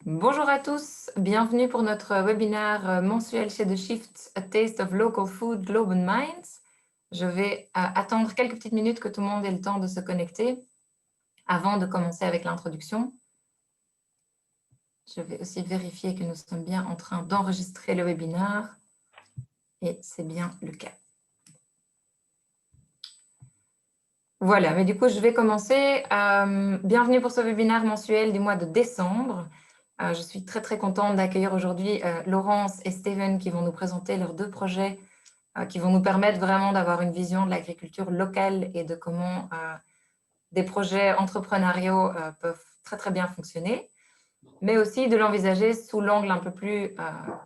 Bonjour à tous, bienvenue pour notre webinaire mensuel chez The Shift, A Taste of Local Food, Global Minds. Je vais attendre quelques petites minutes que tout le monde ait le temps de se connecter avant de commencer avec l'introduction. Je vais aussi vérifier que nous sommes bien en train d'enregistrer le webinaire et c'est bien le cas. Voilà, mais du coup, je vais commencer. Bienvenue pour ce webinaire mensuel du mois de décembre. Je suis très, très contente d'accueillir aujourd'hui Laurence et Steven qui vont nous présenter leurs deux projets qui vont nous permettre vraiment d'avoir une vision de l'agriculture locale et de comment des projets entrepreneuriaux peuvent très, très bien fonctionner, mais aussi de l'envisager sous l'angle un peu plus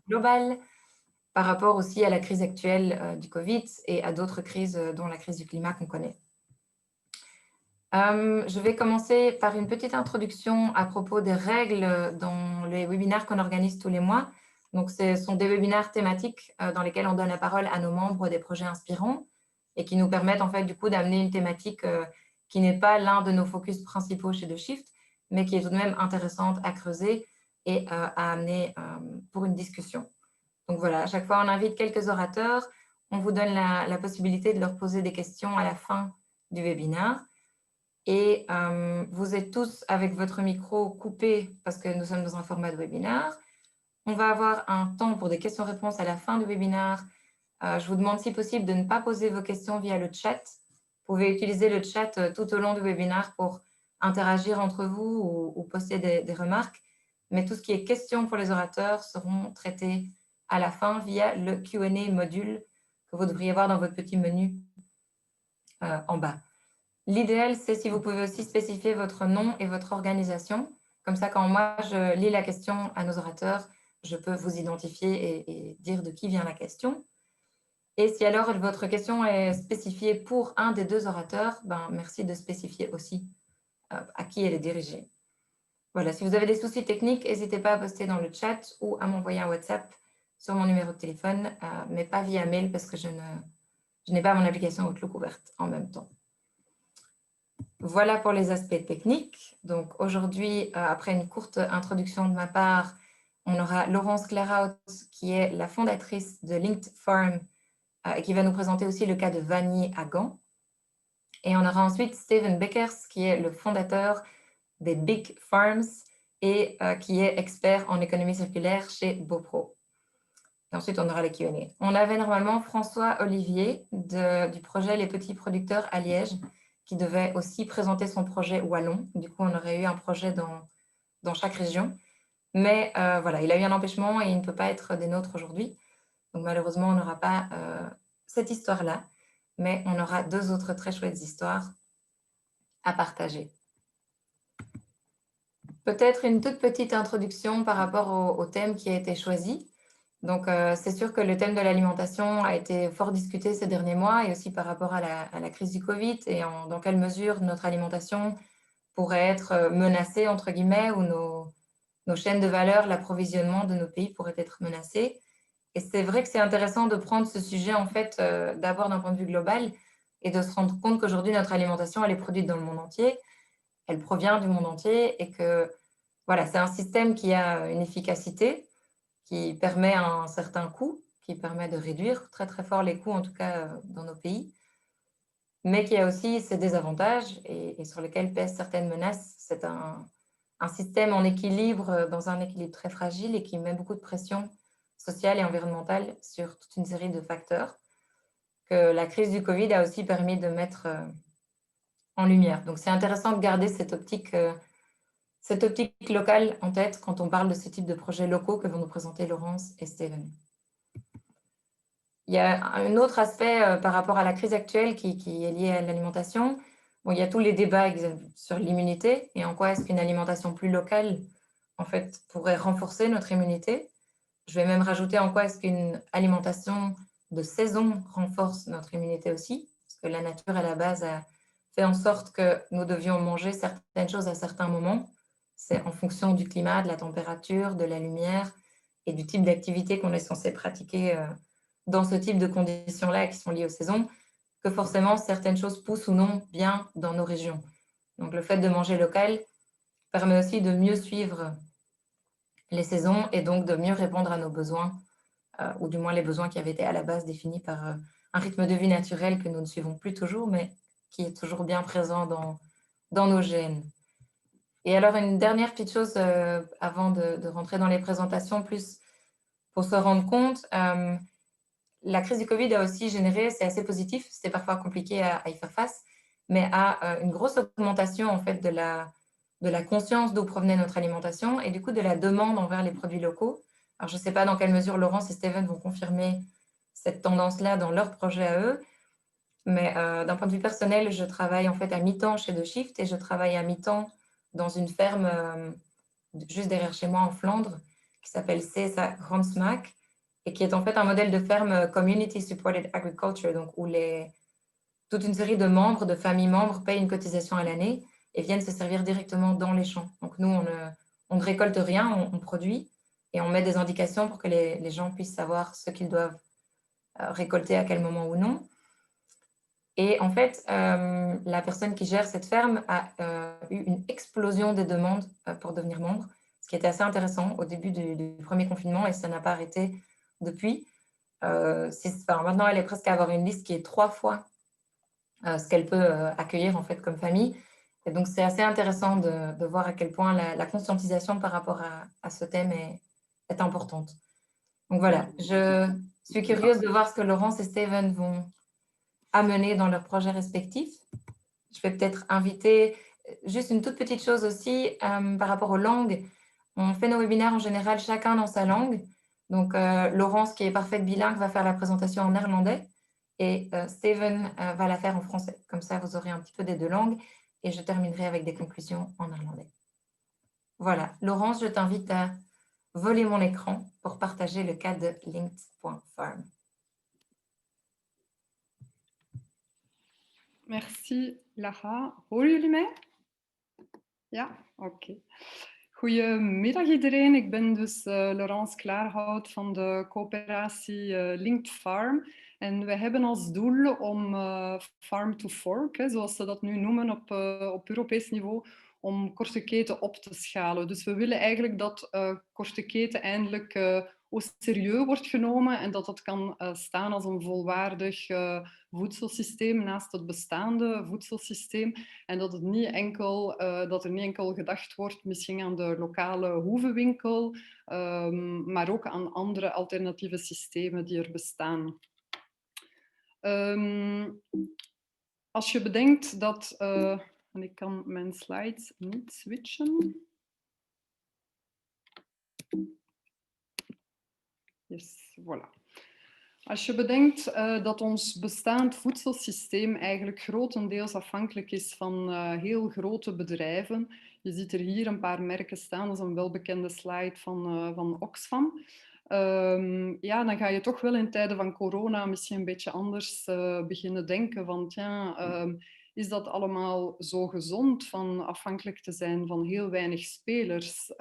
global par rapport aussi à la crise actuelle du Covid et à d'autres crises dont la crise du climat qu'on connaît. Je vais commencer par une petite introduction à propos des règles dans les webinaires qu'on organise tous les mois. Donc, ce sont des webinaires thématiques dans lesquels on donne la parole à nos membres des projets inspirants et qui nous permettent en fait du coup d'amener une thématique qui n'est pas l'un de nos focus principaux chez The Shift, mais qui est tout de même intéressante à creuser et à amener pour une discussion. Donc voilà, à chaque fois on invite quelques orateurs, on vous donne la possibilité de leur poser des questions à la fin du webinaire. Et vous êtes tous avec votre micro coupé parce que nous sommes dans un format de webinaire. On va avoir un temps pour des questions-réponses à la fin du webinaire. Je vous demande si possible de ne pas poser vos questions via le chat. Vous pouvez utiliser le chat tout au long du webinaire pour interagir entre vous ou poster des remarques. Mais tout ce qui est questions pour les orateurs seront traités à la fin via le Q&A module que vous devriez voir dans votre petit menu en bas. L'idéal, c'est si vous pouvez aussi spécifier votre nom et votre organisation. Comme ça, quand moi, je lis la question à nos orateurs, je peux vous identifier et dire de qui vient la question. Et si alors votre question est spécifiée pour un des deux orateurs, merci de spécifier aussi à qui elle est dirigée. Voilà, si vous avez des soucis techniques, n'hésitez pas à poster dans le chat ou à m'envoyer un WhatsApp sur mon numéro de téléphone, mais pas via mail parce que je n'ai pas mon application Outlook ouverte en même temps. Voilà pour les aspects techniques. Donc aujourd'hui, après une courte introduction de ma part, on aura Laurence Clairaut, qui est la fondatrice de Linked Farm et qui va nous présenter aussi le cas de Vanier à Gand. Et on aura ensuite Steven Beckers, qui est le fondateur des Big Farms et qui est expert en économie circulaire chez Bopro. Et ensuite, on aura les Q&A. On avait normalement François Olivier du projet Les Petits Producteurs à Liège, qui devait aussi présenter son projet wallon. Du coup, on aurait eu un projet dans chaque région. Mais voilà, il a eu un empêchement et il ne peut pas être des nôtres aujourd'hui. Donc malheureusement, on n'aura pas cette histoire-là, mais on aura deux autres très chouettes histoires à partager. Peut-être une toute petite introduction par rapport au thème qui a été choisi. Donc, c'est sûr que le thème de l'alimentation a été fort discuté ces derniers mois et aussi par rapport à la crise du Covid et dans quelle mesure notre alimentation pourrait être menacée, entre guillemets, ou nos chaînes de valeur, l'approvisionnement de nos pays pourrait être menacé. Et c'est vrai que c'est intéressant de prendre ce sujet, en fait, d'abord d'un point de vue global et de se rendre compte qu'aujourd'hui, notre alimentation, elle est produite dans le monde entier, elle provient du monde entier et que, voilà, c'est un système qui a une efficacité, qui permet un certain coût, qui permet de réduire très très fort les coûts, en tout cas dans nos pays, mais qui a aussi ses désavantages et sur lesquels pèsent certaines menaces. C'est un système en équilibre, dans un équilibre très fragile et qui met beaucoup de pression sociale et environnementale sur toute une série de facteurs que la crise du Covid a aussi permis de mettre en lumière. Donc c'est intéressant de garder cette optique locale en tête quand on parle de ce type de projets locaux que vont nous présenter Laurence et Steven. Il y a un autre aspect par rapport à la crise actuelle qui est lié à l'alimentation. Bon, il y a tous les débats sur l'immunité et en quoi est-ce qu'une alimentation plus locale en fait, pourrait renforcer notre immunité. Je vais même rajouter en quoi est-ce qu'une alimentation de saison renforce notre immunité aussi, parce que la nature à la base a fait en sorte que nous devions manger certaines choses à certains moments. C'est en fonction du climat, de la température, de la lumière et du type d'activité qu'on est censé pratiquer dans ce type de conditions-là qui sont liées aux saisons, que forcément certaines choses poussent ou non bien dans nos régions. Donc le fait de manger local permet aussi de mieux suivre les saisons et donc de mieux répondre à nos besoins, ou du moins les besoins qui avaient été à la base définis par un rythme de vie naturel que nous ne suivons plus toujours, mais qui est toujours bien présent dans nos gènes. Et alors, une dernière petite chose avant de rentrer dans les présentations, plus pour se rendre compte, la crise du Covid a aussi généré, c'est assez positif, c'était parfois compliqué à y faire face, mais à une grosse augmentation en fait de la conscience d'où provenait notre alimentation et du coup de la demande envers les produits locaux. Alors, je ne sais pas dans quelle mesure Laurence et Steven vont confirmer cette tendance-là dans leur projet à eux, mais d'un point de vue personnel, je travaille en fait à mi-temps chez The Shift et je travaille à mi-temps dans une ferme juste derrière chez moi en Flandre qui s'appelle CSA Ransmack et qui est en fait un modèle de ferme Community Supported Agriculture, donc où toute une série de membres, de familles membres payent une cotisation à l'année et viennent se servir directement dans les champs. Donc nous, on ne récolte rien, on produit et on met des indications pour que les gens puissent savoir ce qu'ils doivent récolter à quel moment ou non. Et en fait, la personne qui gère cette ferme a eu une explosion des demandes pour devenir membre, ce qui était assez intéressant au début du premier confinement et ça n'a pas arrêté depuis. Maintenant, elle est presque à avoir une liste qui est 3 fois ce qu'elle peut accueillir en fait comme famille. Et donc, c'est assez intéressant de voir à quel point la conscientisation par rapport à ce thème est importante. Donc voilà, je suis curieuse de voir ce que Laurence et Steven vont amener dans leurs projets respectifs. Je vais peut-être inviter juste une toute petite chose aussi par rapport aux langues. On fait nos webinaires en général chacun dans sa langue. Donc, Laurence, qui est parfaite bilingue, va faire la présentation en néerlandais et Steven va la faire en français. Comme ça, vous aurez un petit peu des deux langues et je terminerai avec des conclusions en néerlandais. Voilà, Laurence, je t'invite à voler mon écran pour partager le cas de linked.farm. Merci, Lara. Horen jullie mij? Ja? Oké. Goedemiddag iedereen. Ik ben dus Laurence Klaarhout van de coöperatie Linked Farm. En we hebben als doel om farm to fork, zoals ze dat nu noemen op Europees niveau, om korte keten op te schalen. Dus we willen eigenlijk dat korte keten eindelijk au sérieux wordt genomen en dat het kan staan als een volwaardig voedselsysteem naast het bestaande voedselsysteem. En dat er niet enkel gedacht wordt misschien aan de lokale hoevenwinkel, maar ook aan andere alternatieve systemen die er bestaan. Als je bedenkt dat... en ik kan mijn slides niet switchen. Yes, voilà. Als je bedenkt dat ons bestaand voedselsysteem eigenlijk grotendeels afhankelijk is van heel grote bedrijven. Je ziet er hier een paar merken staan, dat is een welbekende slide van Oxfam. Ja, dan ga je toch wel in tijden van corona misschien een beetje anders beginnen denken. Want ja, is dat allemaal zo gezond van afhankelijk te zijn van heel weinig spelers?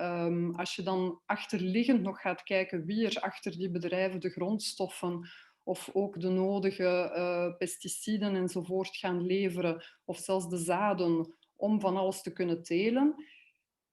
Als je dan achterliggend nog gaat kijken wie er achter die bedrijven de grondstoffen of ook de nodige pesticiden enzovoort gaan leveren, of zelfs de zaden om van alles te kunnen telen,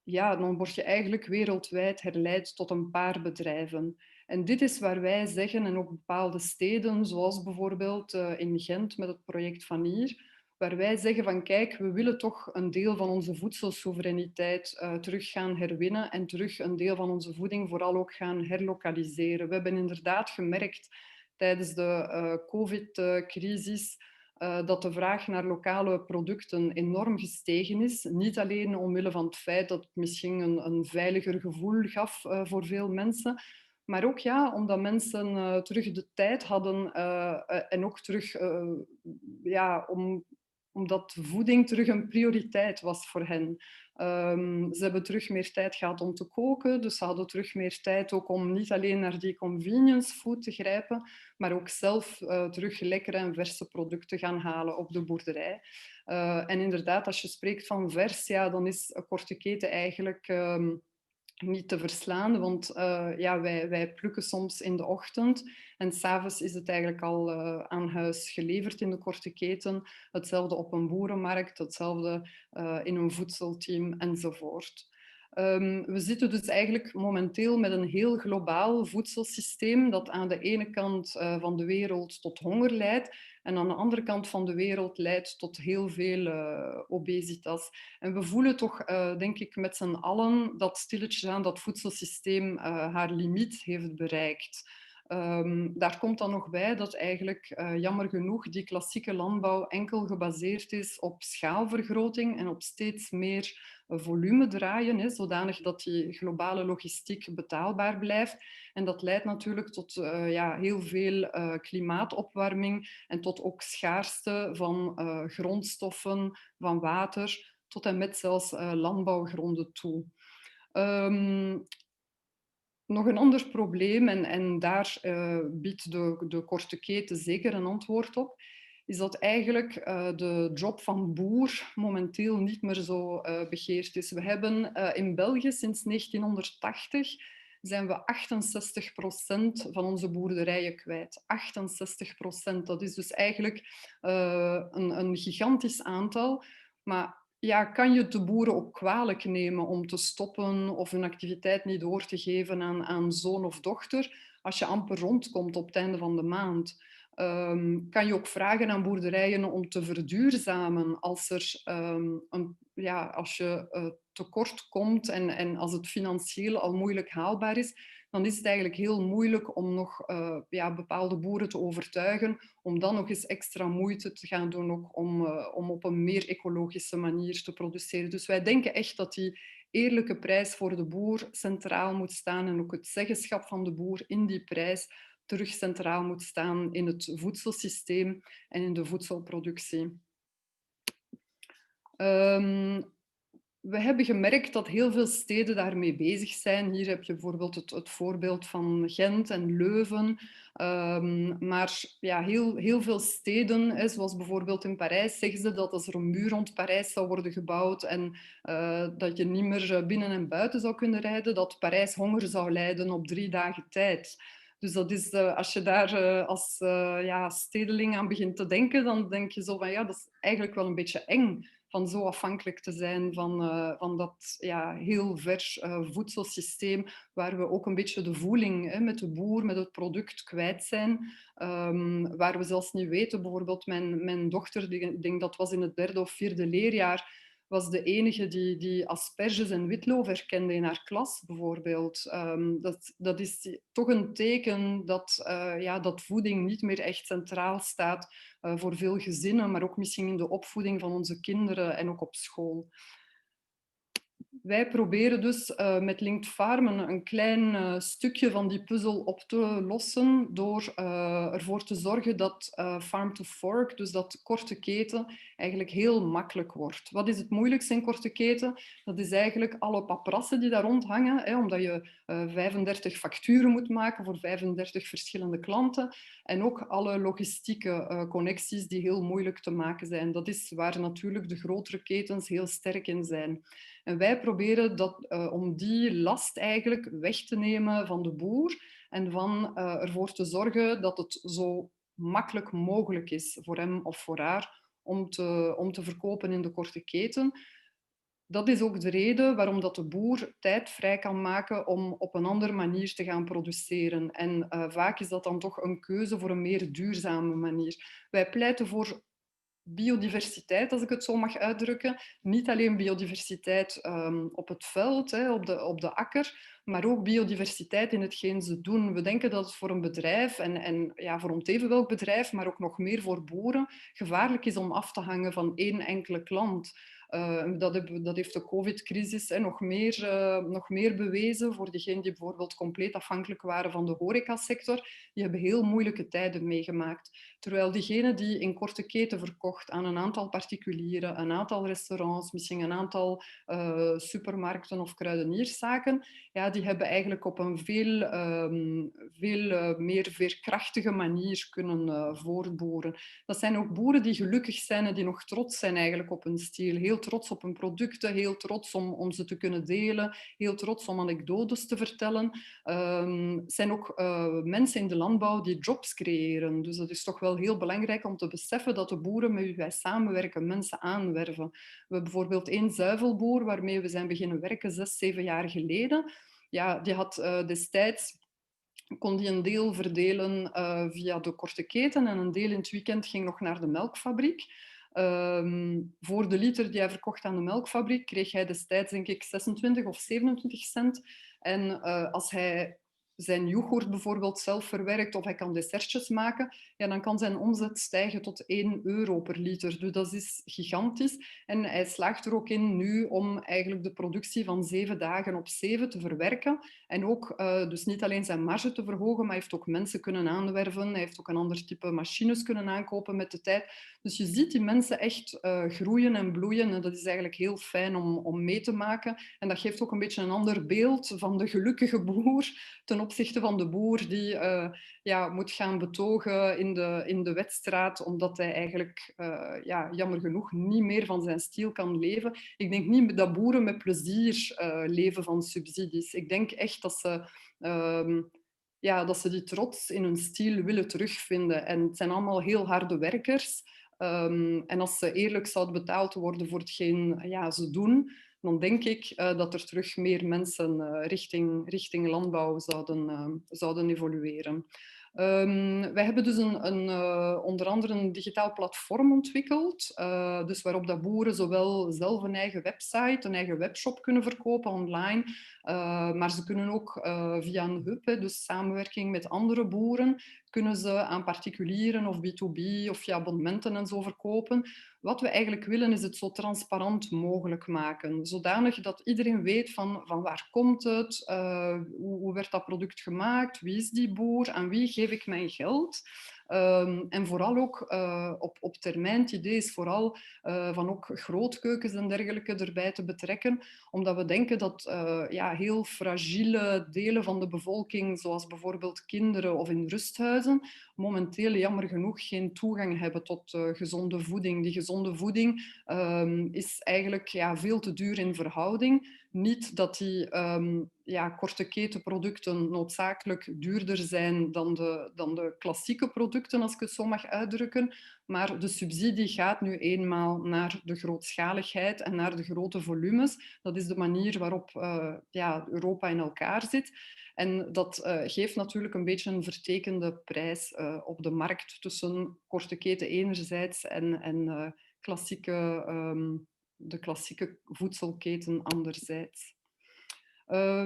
ja, dan word je eigenlijk wereldwijd herleid tot een paar bedrijven. En dit is waar wij zeggen, en ook bepaalde steden, zoals bijvoorbeeld in Gent met het project Van Hier, waar wij zeggen van kijk, we willen toch een deel van onze voedselsoevereiniteit terug gaan herwinnen en terug een deel van onze voeding vooral ook gaan herlokaliseren. We hebben inderdaad gemerkt tijdens de COVID-crisis dat de vraag naar lokale producten enorm gestegen is. Niet alleen omwille van het feit dat het misschien een veiliger gevoel gaf voor veel mensen, maar ook ja, omdat mensen terug de tijd hadden en ook terug omdat voeding terug een prioriteit was voor hen. Ze hebben terug meer tijd gehad om te koken, dus ze hadden terug meer tijd ook om niet alleen naar die convenience food te grijpen, maar ook zelf terug lekkere en verse producten gaan halen op de boerderij. En inderdaad, als je spreekt van vers, ja, dan is een korte keten eigenlijk niet te verslaan, want ja, wij plukken soms in de ochtend en 's avonds is het eigenlijk al aan huis geleverd in de korte keten. Hetzelfde op een boerenmarkt, hetzelfde in een voedselteam enzovoort. We zitten dus eigenlijk momenteel met een heel globaal voedselsysteem dat aan de ene kant van de wereld tot honger leidt en aan de andere kant van de wereld leidt tot heel veel obesitas. En we voelen toch, denk ik, met z'n allen dat stilletjes aan dat voedselsysteem haar limiet heeft bereikt. Daar komt dan nog bij dat eigenlijk jammer genoeg die klassieke landbouw enkel gebaseerd is op schaalvergroting en op steeds meer volume draaien, zodanig dat die globale logistiek betaalbaar blijft. En dat leidt natuurlijk tot heel veel klimaatopwarming en tot ook schaarste van grondstoffen, van water, tot en met zelfs landbouwgronden toe. Nog een ander probleem, en daar biedt de korte keten zeker een antwoord op, is dat eigenlijk de job van boer momenteel niet meer zo begeerd is. We hebben in België sinds 1980 zijn we 68% van onze boerderijen kwijt. 68%, dat is dus eigenlijk een gigantisch aantal. Maar ja, kan je het de boeren ook kwalijk nemen om te stoppen of hun activiteit niet door te geven aan zoon of dochter als je amper rondkomt op het einde van de maand? Kan je ook vragen aan boerderijen om te verduurzamen als als je tekort komt en als het financieel al moeilijk haalbaar is, dan is het eigenlijk heel moeilijk om nog bepaalde boeren te overtuigen om dan nog eens extra moeite te gaan doen ook om op een meer ecologische manier te produceren. Dus wij denken echt dat die eerlijke prijs voor de boer centraal moet staan en ook het zeggenschap van de boer in die prijs terug centraal moet staan in het voedselsysteem en in de voedselproductie. We hebben gemerkt dat heel veel steden daarmee bezig zijn. Hier heb je bijvoorbeeld het voorbeeld van Gent en Leuven. Maar ja, heel veel steden, zoals bijvoorbeeld in Parijs, zeggen ze dat als er een muur rond Parijs zou worden gebouwd en dat je niet meer binnen en buiten zou kunnen rijden, dat Parijs honger zou lijden op 3 dagen tijd. Dus dat is, als je daar als stedeling aan begint te denken, dan denk je zo van ja, dat is eigenlijk wel een beetje eng van zo afhankelijk te zijn van dat heel vers voedselsysteem, waar we ook een beetje de voeling met de boer, met het product kwijt zijn. Waar we zelfs niet weten, bijvoorbeeld mijn dochter, ik denk dat was in het 3e of 4e leerjaar, was de enige die asperges en witlof herkende in haar klas, bijvoorbeeld. Dat is toch een teken dat voeding niet meer echt centraal staat voor veel gezinnen, maar ook misschien in de opvoeding van onze kinderen en ook op school. Wij proberen dus met Linked Farmen een klein stukje van die puzzel op te lossen door ervoor te zorgen dat farm to fork, dus dat korte keten, eigenlijk heel makkelijk wordt. Wat is het moeilijkste in korte keten? Dat is eigenlijk alle paprassen die daar rondhangen, omdat je 35 facturen moet maken voor 35 verschillende klanten en ook alle logistieke connecties die heel moeilijk te maken zijn. Dat is waar natuurlijk de grotere ketens heel sterk in zijn. En wij proberen om die last eigenlijk weg te nemen van de boer en ervoor te zorgen dat het zo makkelijk mogelijk is voor hem of voor haar om te verkopen in de korte keten. Dat is ook de reden waarom dat de boer tijd vrij kan maken om op een andere manier te gaan produceren. En vaak is dat dan toch een keuze voor een meer duurzame manier. Wij pleiten voor biodiversiteit, als ik het zo mag uitdrukken. Niet alleen biodiversiteit op het veld, op de akker, maar ook biodiversiteit in hetgeen ze doen. We denken dat het voor een bedrijf, en voor om even welk bedrijf, maar ook nog meer voor boeren, gevaarlijk is om af te hangen van één enkele klant. Dat heeft de COVID-crisis nog meer bewezen voor diegenen die bijvoorbeeld compleet afhankelijk waren van de horecasector. Die hebben heel moeilijke tijden meegemaakt. Terwijl diegenen die in korte keten verkocht aan een aantal particulieren, een aantal restaurants, misschien een aantal supermarkten of kruidenierszaken, die hebben eigenlijk op een veel meer veerkrachtige manier kunnen voortboeren. Dat zijn ook boeren die gelukkig zijn en die nog trots zijn eigenlijk op hun stiel. Heel trots op hun producten, heel trots om ze te kunnen delen, heel trots om anekdotes te vertellen. Het zijn ook mensen in de landbouw die jobs creëren. Dus dat is toch wel wel heel belangrijk om te beseffen dat de boeren met wie wij samenwerken mensen aanwerven. We hebben bijvoorbeeld één zuivelboer waarmee we zijn beginnen werken 6, 7 jaar geleden. Ja, die had destijds kon die een deel verdelen via de korte keten en een deel in het weekend ging nog naar de melkfabriek. Voor de liter die hij verkocht aan de melkfabriek kreeg hij destijds denk ik 26 of 27 cent. En als hij zijn yoghurt bijvoorbeeld zelf verwerkt of hij kan dessertjes maken, ja, dan kan zijn omzet stijgen tot 1 euro per liter. Dus dat is gigantisch. En hij slaagt er ook in nu om eigenlijk de productie van 7 dagen op 7 te verwerken. En ook dus niet alleen zijn marge te verhogen, maar hij heeft ook mensen kunnen aanwerven. Hij heeft ook een ander type machines kunnen aankopen met de tijd. Dus je ziet die mensen echt groeien en bloeien. En dat is eigenlijk heel fijn om mee te maken. En dat geeft ook een beetje een ander beeld van de gelukkige boer ten opzichte van de boer die moet gaan betogen in de wedstraat, omdat hij eigenlijk jammer genoeg niet meer van zijn stiel kan leven. Ik denk niet dat boeren met plezier leven van subsidies. Ik denk echt dat ze die trots in hun stiel willen terugvinden. En het zijn allemaal heel harde werkers. En als ze eerlijk zouden betaald worden voor hetgeen ze doen, dan denk ik dat er terug meer mensen richting landbouw zouden evolueren. Wij hebben dus onder andere een digitaal platform ontwikkeld, dus waarop dat boeren zowel zelf een eigen website, een eigen webshop kunnen verkopen online, maar ze kunnen ook via een hub, dus samenwerking met andere boeren, kunnen ze aan particulieren of B2B of via abonnementen en zo verkopen. Wat we eigenlijk willen is het zo transparant mogelijk maken, zodanig dat iedereen weet van waar komt het, hoe werd dat product gemaakt, wie is die boer, aan wie geef ik mijn geld. En vooral ook op termijn, het idee is vooral van ook grootkeukens en dergelijke erbij te betrekken, omdat we denken dat heel fragiele delen van de bevolking, zoals bijvoorbeeld kinderen of in rusthuizen, momenteel jammer genoeg geen toegang hebben tot gezonde voeding. Die gezonde voeding is eigenlijk veel te duur in verhouding. Niet dat die korte ketenproducten noodzakelijk duurder zijn dan de klassieke producten, als ik het zo mag uitdrukken. Maar de subsidie gaat nu eenmaal naar de grootschaligheid en naar de grote volumes. Dat is de manier waarop Europa in elkaar zit. En dat geeft natuurlijk een beetje een vertekende prijs op de markt tussen korte keten enerzijds en de klassieke voedselketen anderzijds.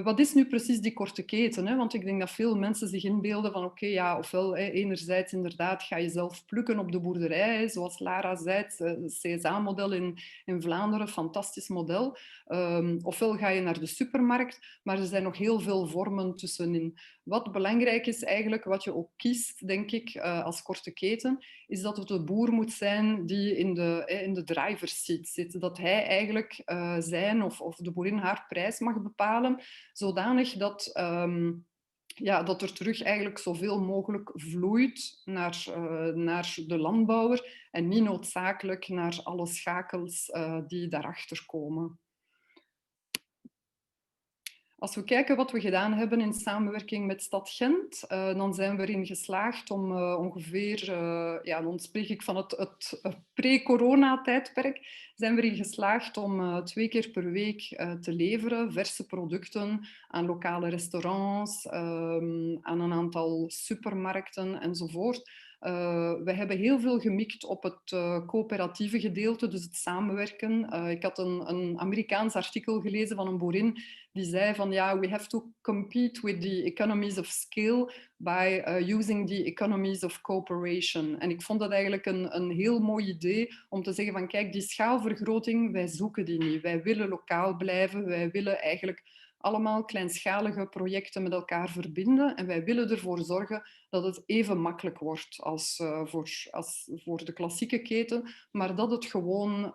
Wat is nu precies die korte keten? Hè? Want ik denk dat veel mensen zich inbeelden van ofwel enerzijds inderdaad ga je zelf plukken op de boerderij, zoals Lara zei, het CSA-model in Vlaanderen, fantastisch model. Ofwel ga je naar de supermarkt, maar er zijn nog heel veel vormen tussenin. Wat belangrijk is eigenlijk, wat je ook kiest, denk ik, als korte keten, is dat het de boer moet zijn die in de driver's seat zit. Dat hij eigenlijk zijn of de boerin haar prijs mag bepalen, zodanig dat er terug eigenlijk zoveel mogelijk vloeit naar de landbouwer en niet noodzakelijk naar alle schakels die daarachter komen. Als we kijken wat we gedaan hebben in samenwerking met Stad Gent, dan zijn we erin geslaagd om ongeveer, dan spreek ik van het pre-corona-tijdperk, zijn we erin geslaagd om 2 keer per week te leveren verse producten aan lokale restaurants, aan een aantal supermarkten enzovoort. We hebben heel veel gemikt op het coöperatieve gedeelte, dus het samenwerken. Ik had een Amerikaans artikel gelezen van een boerin die zei van we have to compete with the economies of scale by using the economies of cooperation. En ik vond dat eigenlijk een heel mooi idee om te zeggen van kijk, die schaalvergroting, wij zoeken die niet. Wij willen lokaal blijven, wij willen eigenlijk allemaal kleinschalige projecten met elkaar verbinden en wij willen ervoor zorgen dat het even makkelijk wordt als voor de klassieke keten, maar dat het gewoon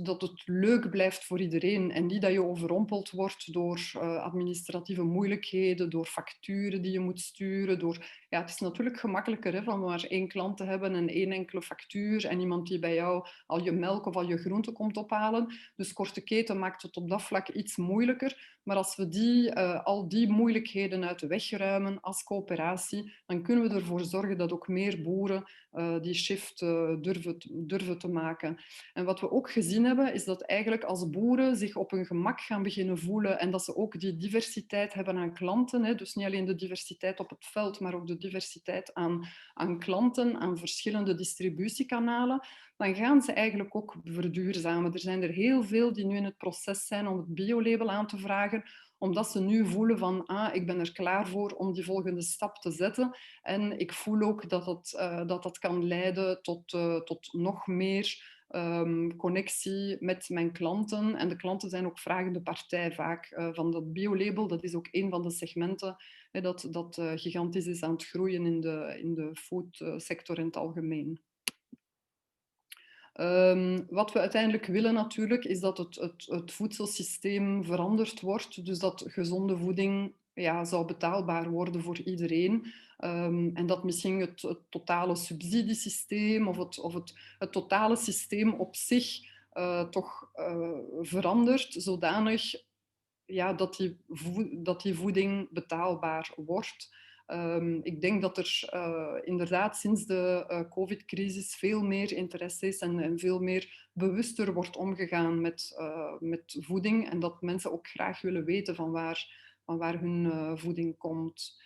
dat het leuk blijft voor iedereen en niet dat je overrompeld wordt door administratieve moeilijkheden, door facturen die je moet sturen, door Ja, het is natuurlijk gemakkelijker hè, van maar één klant te hebben en één enkele factuur en iemand die bij jou al je melk of al je groenten komt ophalen. Dus korte keten maakt het op dat vlak iets moeilijker. Maar als we al die moeilijkheden uit de weg ruimen als coöperatie, dan kunnen we ervoor zorgen dat ook meer boeren die shift durven te maken. En wat we ook gezien hebben, is dat eigenlijk als boeren zich op hun gemak gaan beginnen voelen en dat ze ook die diversiteit hebben aan klanten, hè, dus niet alleen de diversiteit op het veld, maar ook de diversiteit aan klanten, aan verschillende distributiekanalen, dan gaan ze eigenlijk ook verduurzamen. Er zijn er heel veel die nu in het proces zijn om het biolabel aan te vragen, omdat ze nu voelen van, ik ben er klaar voor om die volgende stap te zetten. En ik voel ook dat kan leiden tot nog meer connectie met mijn klanten. En de klanten zijn ook vragende partij vaak van dat biolabel. Dat is ook een van de segmenten dat gigantisch is aan het groeien in de foodsector in het algemeen. Wat we uiteindelijk willen natuurlijk, is dat het voedselsysteem veranderd wordt. Dus dat gezonde voeding zou betaalbaar worden voor iedereen. En dat misschien het totale subsidiesysteem of het totale systeem op zich toch verandert, zodanig dat die voeding betaalbaar wordt. Ik denk dat er inderdaad sinds de COVID-crisis veel meer interesse is en veel meer bewuster wordt omgegaan met voeding en dat mensen ook graag willen weten van waar hun voeding komt.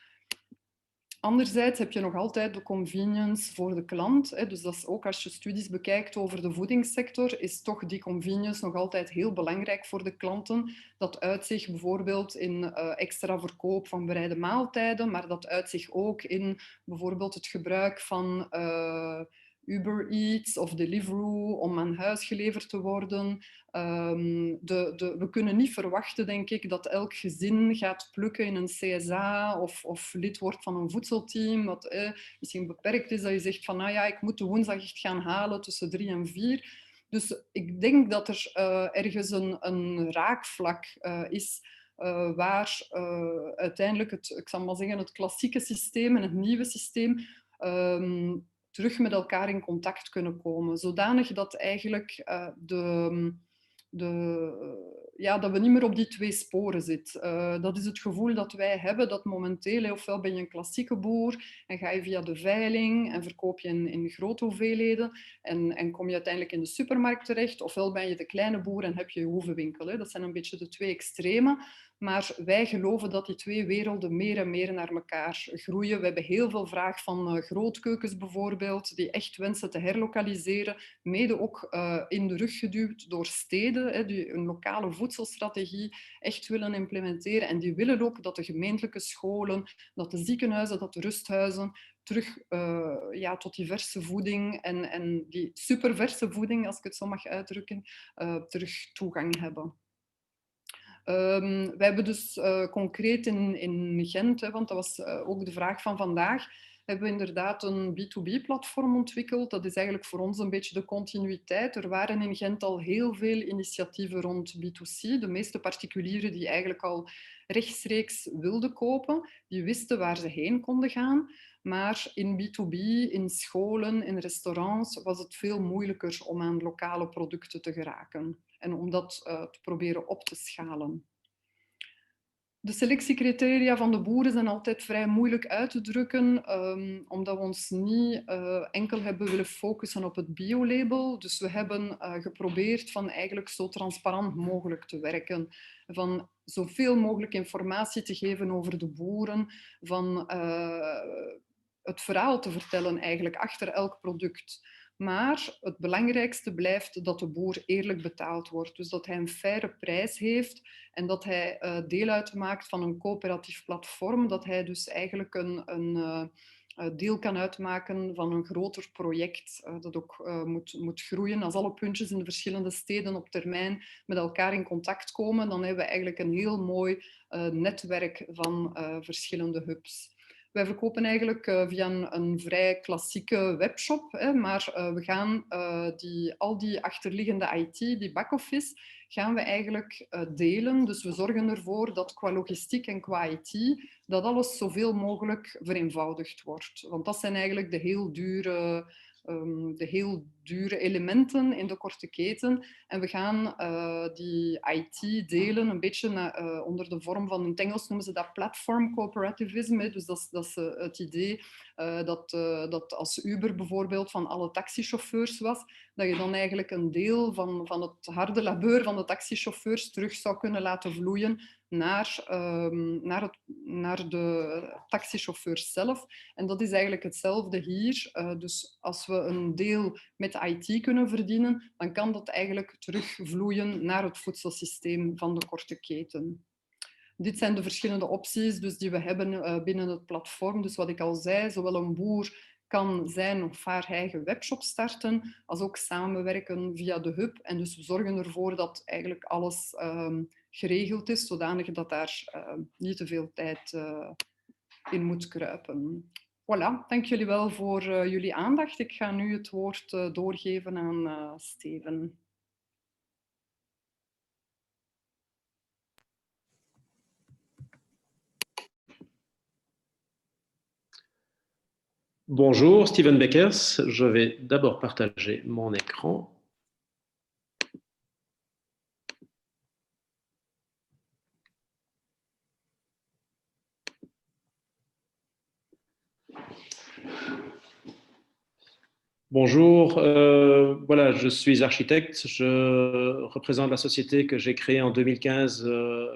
Anderzijds heb je nog altijd de convenience voor de klant. Hè. Dus dat is ook als je studies bekijkt over de voedingssector, is toch die convenience nog altijd heel belangrijk voor de klanten. Dat uit zich bijvoorbeeld in extra verkoop van bereide maaltijden, maar dat uit zich ook in bijvoorbeeld het gebruik van Uber Eats of Deliveroo om aan huis geleverd te worden. We kunnen niet verwachten, denk ik, dat elk gezin gaat plukken in een CSA of lid wordt van een voedselteam, wat misschien beperkt is, dat je zegt van ik moet de woensdag echt gaan halen tussen 3 en 4. Dus ik denk dat er ergens een raakvlak is waar uiteindelijk ik zal maar zeggen, het klassieke systeem en het nieuwe systeem terug met elkaar in contact kunnen komen. Zodanig dat eigenlijk dat we niet meer op die twee sporen zitten. Dat is het gevoel dat wij hebben, dat momenteel, ofwel ben je een klassieke boer en ga je via de veiling en verkoop je in grote hoeveelheden en kom je uiteindelijk in de supermarkt terecht, ofwel ben je de kleine boer en heb je je hoevenwinkel. Hè. Dat zijn een beetje de twee extremen. Maar wij geloven dat die twee werelden meer en meer naar elkaar groeien. We hebben heel veel vraag van grootkeukens bijvoorbeeld, die echt wensen te herlokaliseren, mede ook in de rug geduwd door steden, die een lokale voedselstrategie echt willen implementeren. En die willen ook dat de gemeentelijke scholen, dat de ziekenhuizen, dat de rusthuizen terug tot die verse voeding en die superverse voeding, als ik het zo mag uitdrukken, terug toegang hebben. We hebben dus concreet in Gent, want dat was ook de vraag van vandaag, hebben we inderdaad een B2B-platform ontwikkeld. Dat is eigenlijk voor ons een beetje de continuïteit. Er waren in Gent al heel veel initiatieven rond B2C. De meeste particulieren die eigenlijk al rechtstreeks wilden kopen, die wisten waar ze heen konden gaan. Maar in B2B, in scholen, in restaurants, was het veel moeilijker om aan lokale producten te geraken en om dat te proberen op te schalen. De selectiecriteria van de boeren zijn altijd vrij moeilijk uit te drukken, omdat we ons niet enkel hebben willen focussen op het biolabel. Dus we hebben geprobeerd van eigenlijk zo transparant mogelijk te werken, van zoveel mogelijk informatie te geven over de boeren, van het verhaal te vertellen eigenlijk achter elk product. Maar het belangrijkste blijft dat de boer eerlijk betaald wordt. Dus dat hij een faire prijs heeft en dat hij deel uitmaakt van een coöperatief platform. Dat hij dus eigenlijk een deel kan uitmaken van een groter project dat ook moet groeien. Als alle puntjes in de verschillende steden op termijn met elkaar in contact komen, dan hebben we eigenlijk een heel mooi netwerk van verschillende hubs. Wij verkopen eigenlijk via een vrij klassieke webshop, hè, maar we gaan al die achterliggende IT, die back-office, gaan we eigenlijk delen. Dus we zorgen ervoor dat qua logistiek en qua IT, dat alles zoveel mogelijk vereenvoudigd wordt. Want dat zijn eigenlijk de heel dure elementen in de korte keten. En we gaan die IT delen een beetje onder de vorm van, in het Engels noemen ze dat platform cooperativisme. Dus dat is het idee dat als Uber bijvoorbeeld van alle taxichauffeurs was, dat je dan eigenlijk een deel van het harde labeur van de taxichauffeurs terug zou kunnen laten vloeien naar de taxichauffeurs zelf. En dat is eigenlijk hetzelfde hier. Dus als we een deel met IT kunnen verdienen, dan kan dat eigenlijk terugvloeien naar het voedselsysteem van de korte keten. Dit zijn de verschillende opties dus die we hebben binnen het platform. Dus wat ik al zei, zowel een boer kan zijn of haar eigen webshop starten, als ook samenwerken via de hub. En dus we zorgen ervoor dat eigenlijk alles geregeld is, zodanig dat daar niet te veel tijd in moet kruipen. Voilà, dank jullie wel voor jullie aandacht. Ik ga nu het woord doorgeven aan Steven. Bonjour, Steven Beckers. Je vais d'abord partager mon écran. Bonjour, voilà, je suis architecte, je représente la société que j'ai créée en 2015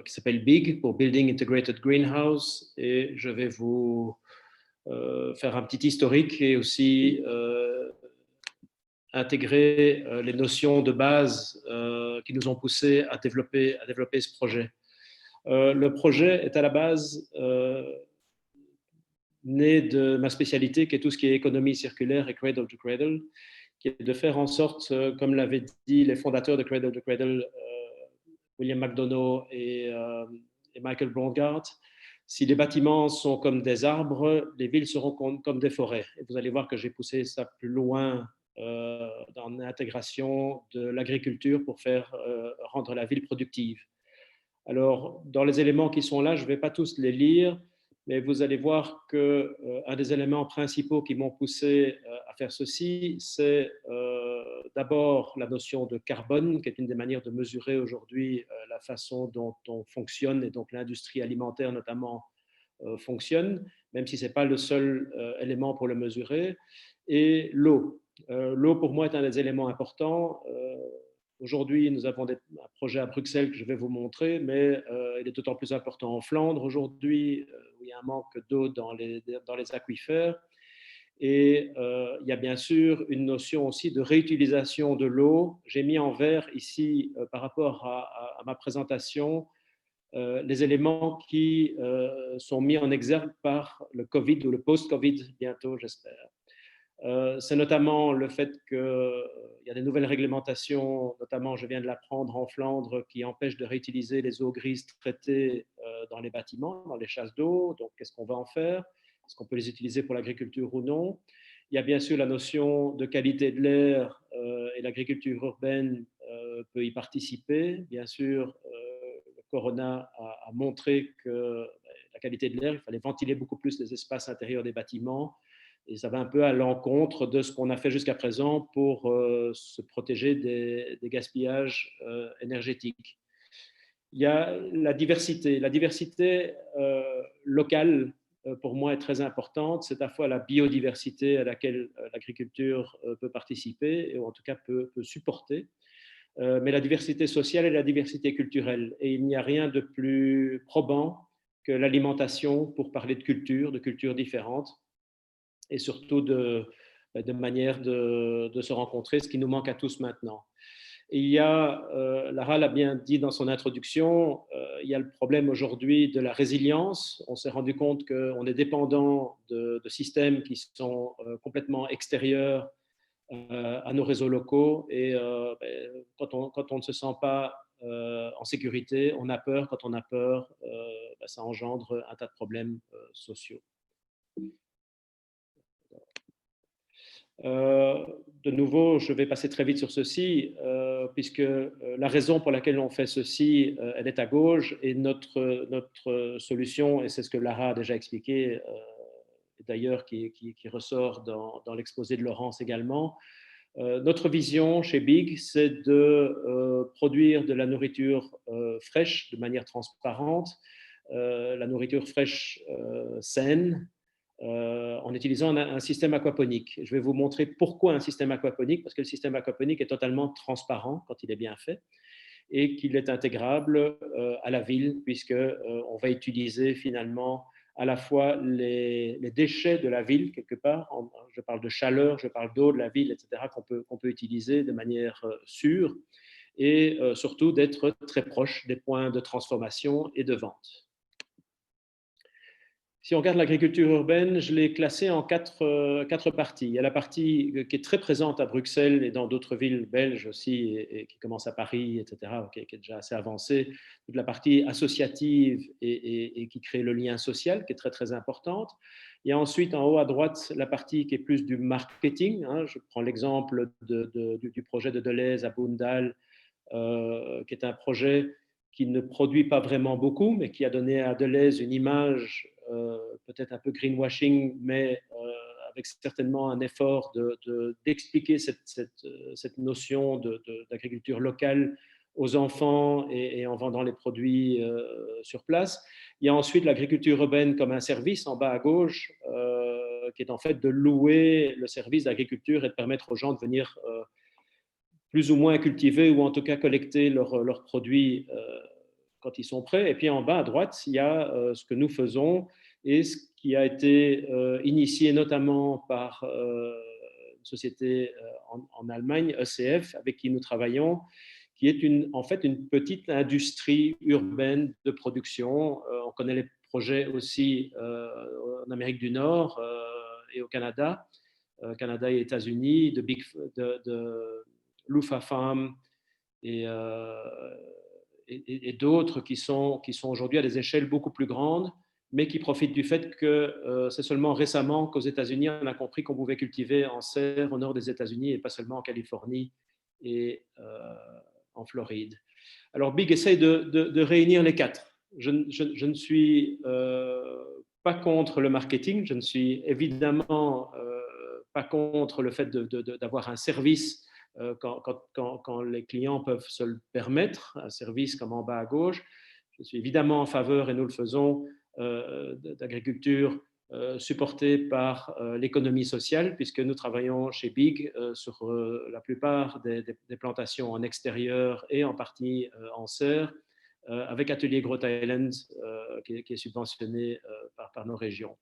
qui s'appelle BIG, pour Building Integrated Greenhouse, et je vais vous faire un petit historique et aussi intégrer les notions de base qui nous ont poussé à développer ce projet. Le projet est à la base né de ma spécialité, qui est tout ce qui est économie circulaire et cradle to cradle, qui est de faire en sorte, comme l'avaient dit les fondateurs de Cradle to Cradle, William McDonough et Michael Braungart, si les bâtiments sont comme des arbres, les villes seront comme des forêts. Et vous allez voir que j'ai poussé ça plus loin dans l'intégration de l'agriculture pour rendre la ville productive. Alors, dans les éléments qui sont là, je ne vais pas tous les lire, mais vous allez voir qu'un des éléments principaux qui m'ont poussé à faire ceci, c'est d'abord la notion de carbone, qui est une des manières de mesurer aujourd'hui la façon dont on fonctionne et donc l'industrie alimentaire notamment fonctionne, même si ce n'est pas le seul élément pour le mesurer, et l'eau. L'eau, pour moi, est un des éléments importants. Aujourd'hui, nous avons un projet à Bruxelles que je vais vous montrer, mais il est d'autant plus important en Flandre aujourd'hui, où il y a un manque d'eau dans les aquifères. Et il y a bien sûr une notion aussi de réutilisation de l'eau. J'ai mis en vert ici, par rapport à ma présentation, les éléments qui sont mis en exergue par le Covid ou le post-Covid bientôt, j'espère. C'est notamment le fait qu'il y a des nouvelles réglementations, notamment je viens de l'apprendre en Flandre, qui empêchent de réutiliser les eaux grises traitées dans les bâtiments, dans les chasses d'eau. Donc, qu'est-ce qu'on va en faire? Est-ce qu'on peut les utiliser pour l'agriculture ou non? Il y a bien sûr la notion de qualité de l'air et l'agriculture urbaine peut y participer. Bien sûr, le Corona a montré que la qualité de l'air, il fallait ventiler beaucoup plus les espaces intérieurs des bâtiments. Et ça va un peu à l'encontre de ce qu'on a fait jusqu'à présent pour se protéger des gaspillages énergétiques. Il y a la diversité. La diversité locale, pour moi, est très importante. C'est à la fois la biodiversité à laquelle l'agriculture peut participer, et en tout cas peut supporter, mais la diversité sociale et la diversité culturelle. Et il n'y a rien de plus probant que l'alimentation pour parler de cultures différentes, et surtout de manière de se rencontrer, ce qui nous manque à tous maintenant. Et il y a, Lara l'a bien dit dans son introduction, il y a le problème aujourd'hui de la résilience. On s'est rendu compte qu'on est dépendant de systèmes qui sont complètement extérieurs à nos réseaux locaux, et quand on ne se sent pas en sécurité, on a peur. Quand on a peur, ça engendre un tas de problèmes sociaux. De nouveau, je vais passer très vite sur ceci, puisque la raison pour laquelle on fait ceci, elle est à gauche, et notre solution, et c'est ce que Lara a déjà expliqué, d'ailleurs qui ressort dans l'exposé de Laurence également, notre vision chez Big, c'est de produire de la nourriture fraîche de manière transparente, la nourriture fraîche saine, en utilisant un système aquaponique. Je vais vous montrer pourquoi un système aquaponique, parce que le système aquaponique est totalement transparent quand il est bien fait et qu'il est intégrable à la ville, puisqu'on va utiliser finalement à la fois les déchets de la ville, quelque part, je parle de chaleur, je parle d'eau de la ville, etc., qu'on peut utiliser de manière sûre, et surtout d'être très proche des points de transformation et de vente. Si on regarde l'agriculture urbaine, je l'ai classée en quatre parties. Il y a la partie qui est très présente à Bruxelles et dans d'autres villes belges aussi, et qui commence à Paris, etc., qui est déjà assez avancée. Toute la partie associative et qui crée le lien social, qui est très, très importante. Il y a ensuite en haut à droite la partie qui est plus du marketing. Je prends l'exemple du projet de Deleuze à Boondal, qui est un projet qui ne produit pas vraiment beaucoup, mais qui a donné à Deleuze une image peut-être un peu greenwashing, mais avec certainement un effort d'expliquer cette notion d'agriculture locale aux enfants et en vendant les produits sur place. Il y a ensuite l'agriculture urbaine comme un service en bas à gauche, qui est en fait de louer le service d'agriculture et de permettre aux gens de venir plus ou moins cultiver ou en tout cas collecter leurs produits quand ils sont prêts. Et puis en bas à droite, il y a ce que nous faisons et ce qui a été initié notamment par une société en Allemagne, ECF, avec qui nous travaillons, qui est en fait une petite industrie urbaine de production. On connaît les projets aussi en Amérique du Nord et au Canada, Canada et États-Unis, de Lufa Farm et d'autres qui sont aujourd'hui à des échelles beaucoup plus grandes, mais qui profitent du fait que c'est seulement récemment qu'aux États-Unis, on a compris qu'on pouvait cultiver en serre au nord des États-Unis et pas seulement en Californie et en Floride. Alors Big essaye de réunir les quatre. Je ne suis pas contre le marketing, je ne suis évidemment pas contre le fait d'avoir un service quand les clients peuvent se le permettre, un service comme en bas à gauche. Je suis évidemment en faveur, et nous le faisons, d'agriculture supportée par l'économie sociale, puisque nous travaillons chez Big sur la plupart des plantations en extérieur et en partie en serre, avec Atelier Grow Thailand qui est subventionné par nos régions.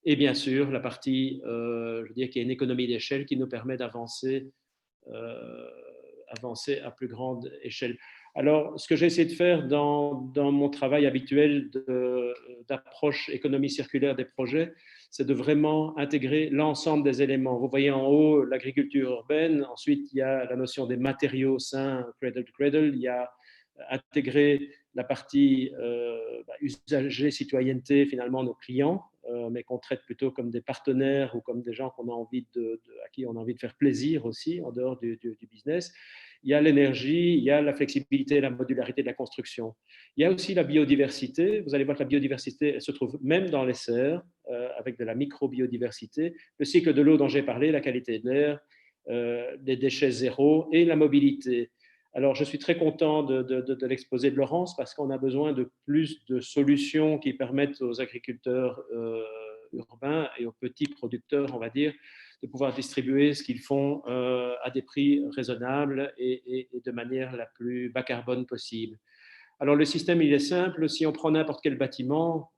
Et bien sûr, la partie, je veux dire, qui est une économie d'échelle qui nous permet d'avancer à plus grande échelle. Alors, ce que j'ai essayé de faire dans mon travail habituel d'approche économie circulaire des projets, c'est de vraiment intégrer l'ensemble des éléments. Vous voyez en haut l'agriculture urbaine, ensuite il y a la notion des matériaux sains, cradle to cradle, il y a intégrer la partie usager, citoyenneté, finalement nos clients, mais qu'on traite plutôt comme des partenaires ou comme des gens qu'on a envie à qui on a envie de faire plaisir aussi, en dehors du business. Il y a l'énergie, il y a la flexibilité et la modularité de la construction. Il y a aussi la biodiversité. Vous allez voir que la biodiversité elle se trouve même dans les serres, avec de la micro-biodiversité. Le cycle de l'eau dont j'ai parlé, la qualité de l'air, les déchets zéro et la mobilité. Alors, je suis très content de l'exposé de Laurence parce qu'on a besoin de plus de solutions qui permettent aux agriculteurs urbains et aux petits producteurs, on va dire, de pouvoir distribuer ce qu'ils font à des prix raisonnables et de manière la plus bas carbone possible. Alors, le système, il est simple. Si on prend n'importe quel bâtiment,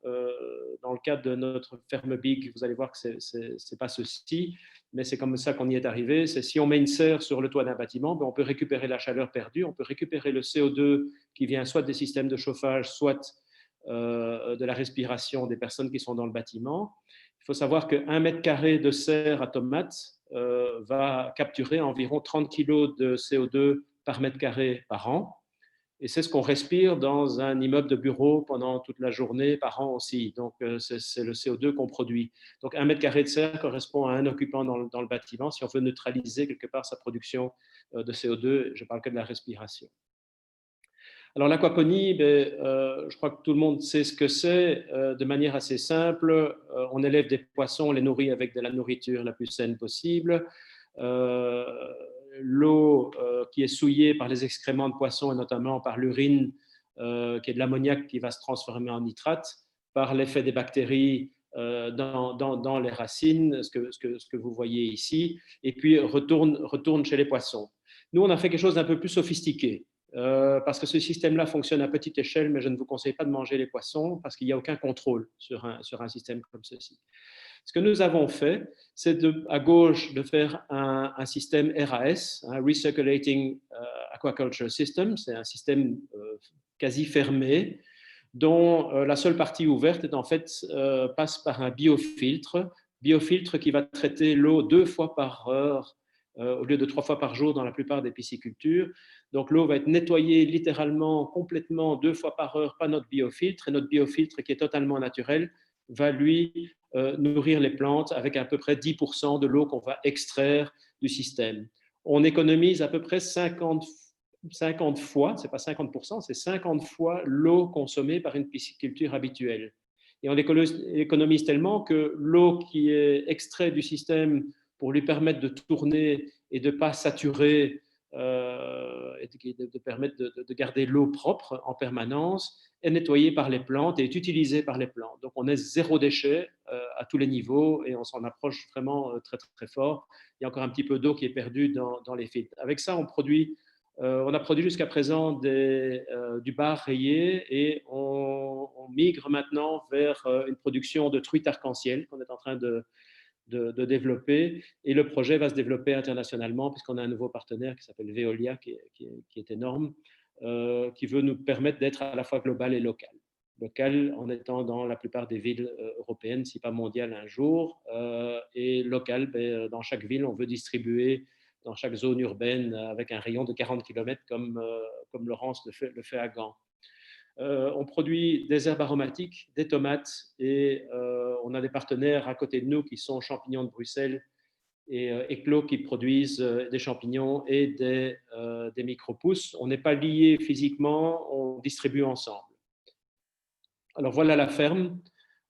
dans le cadre de notre ferme Big, vous allez voir que ce n'est pas ceci, mais c'est comme ça qu'on y est arrivé. C'est si on met une serre sur le toit d'un bâtiment, on peut récupérer la chaleur perdue, on peut récupérer le CO2 qui vient soit des systèmes de chauffage, soit de la respiration des personnes qui sont dans le bâtiment. Il faut savoir qu'un mètre carré de serre à tomates va capturer environ 30 kg de CO2 par mètre carré par an. Et c'est ce qu'on respire dans un immeuble de bureau pendant toute la journée, par an aussi. Donc, c'est le CO2 qu'on produit. Donc, 1 m² de serre correspond à un occupant dans le bâtiment si on veut neutraliser quelque part sa production de CO2. Je ne parle que de la respiration. Alors, l'aquaponie, je crois que tout le monde sait ce que c'est. De manière assez simple, on élève des poissons, on les nourrit avec de la nourriture la plus saine possible. L'eau qui est souillée par les excréments de poissons et notamment par l'urine, qui est de l'ammoniac qui va se transformer en nitrate, par l'effet des bactéries dans les racines, ce que vous voyez ici, et puis retourne chez les poissons. Nous, on a fait quelque chose d'un peu plus sophistiqué, parce que ce système-là fonctionne à petite échelle, mais je ne vous conseille pas de manger les poissons parce qu'il n'y a aucun contrôle sur un système comme ceci. Ce que nous avons fait, c'est à gauche de faire un système RAS, un Recirculating Aquaculture System. C'est un système quasi fermé, dont la seule partie ouverte est en fait passe par un biofiltre qui va traiter l'eau 2 fois par heure au lieu de 3 fois par jour dans la plupart des piscicultures. Donc l'eau va être nettoyée littéralement complètement 2 fois par heure par notre biofiltre, et notre biofiltre qui est totalement naturel va lui nourrir les plantes avec à peu près 10% de l'eau qu'on va extraire du système. On économise à peu près 50 fois, ce n'est pas 50%, c'est 50 fois l'eau consommée par une pisciculture habituelle. Et on économise tellement que l'eau qui est extraite du système pour lui permettre de tourner et de ne pas saturer, et de permettre de garder l'eau propre en permanence, est nettoyée par les plantes et est utilisée par les plantes. Donc on est zéro déchet à tous les niveaux et on s'en approche vraiment très, très fort. Il y a encore un petit peu d'eau qui est perdue dans les filtres. Avec ça, on a produit jusqu'à présent du bar rayé, et on migre maintenant vers une production de truites arc-en-ciel qu'on est en train de développer, et le projet va se développer internationalement puisqu'on a un nouveau partenaire qui s'appelle Veolia qui est énorme, qui veut nous permettre d'être à la fois global et local. Local en étant dans la plupart des villes européennes, si pas mondiales un jour, et local, dans chaque ville, on veut distribuer dans chaque zone urbaine avec un rayon de 40 km comme Laurence le fait à Gand. On produit des herbes aromatiques, des tomates, et on a des partenaires à côté de nous qui sont Champignons de Bruxelles et Eclos qui produisent des champignons et des micro-pousses. On n'est pas liés physiquement, on distribue ensemble. Alors voilà la ferme.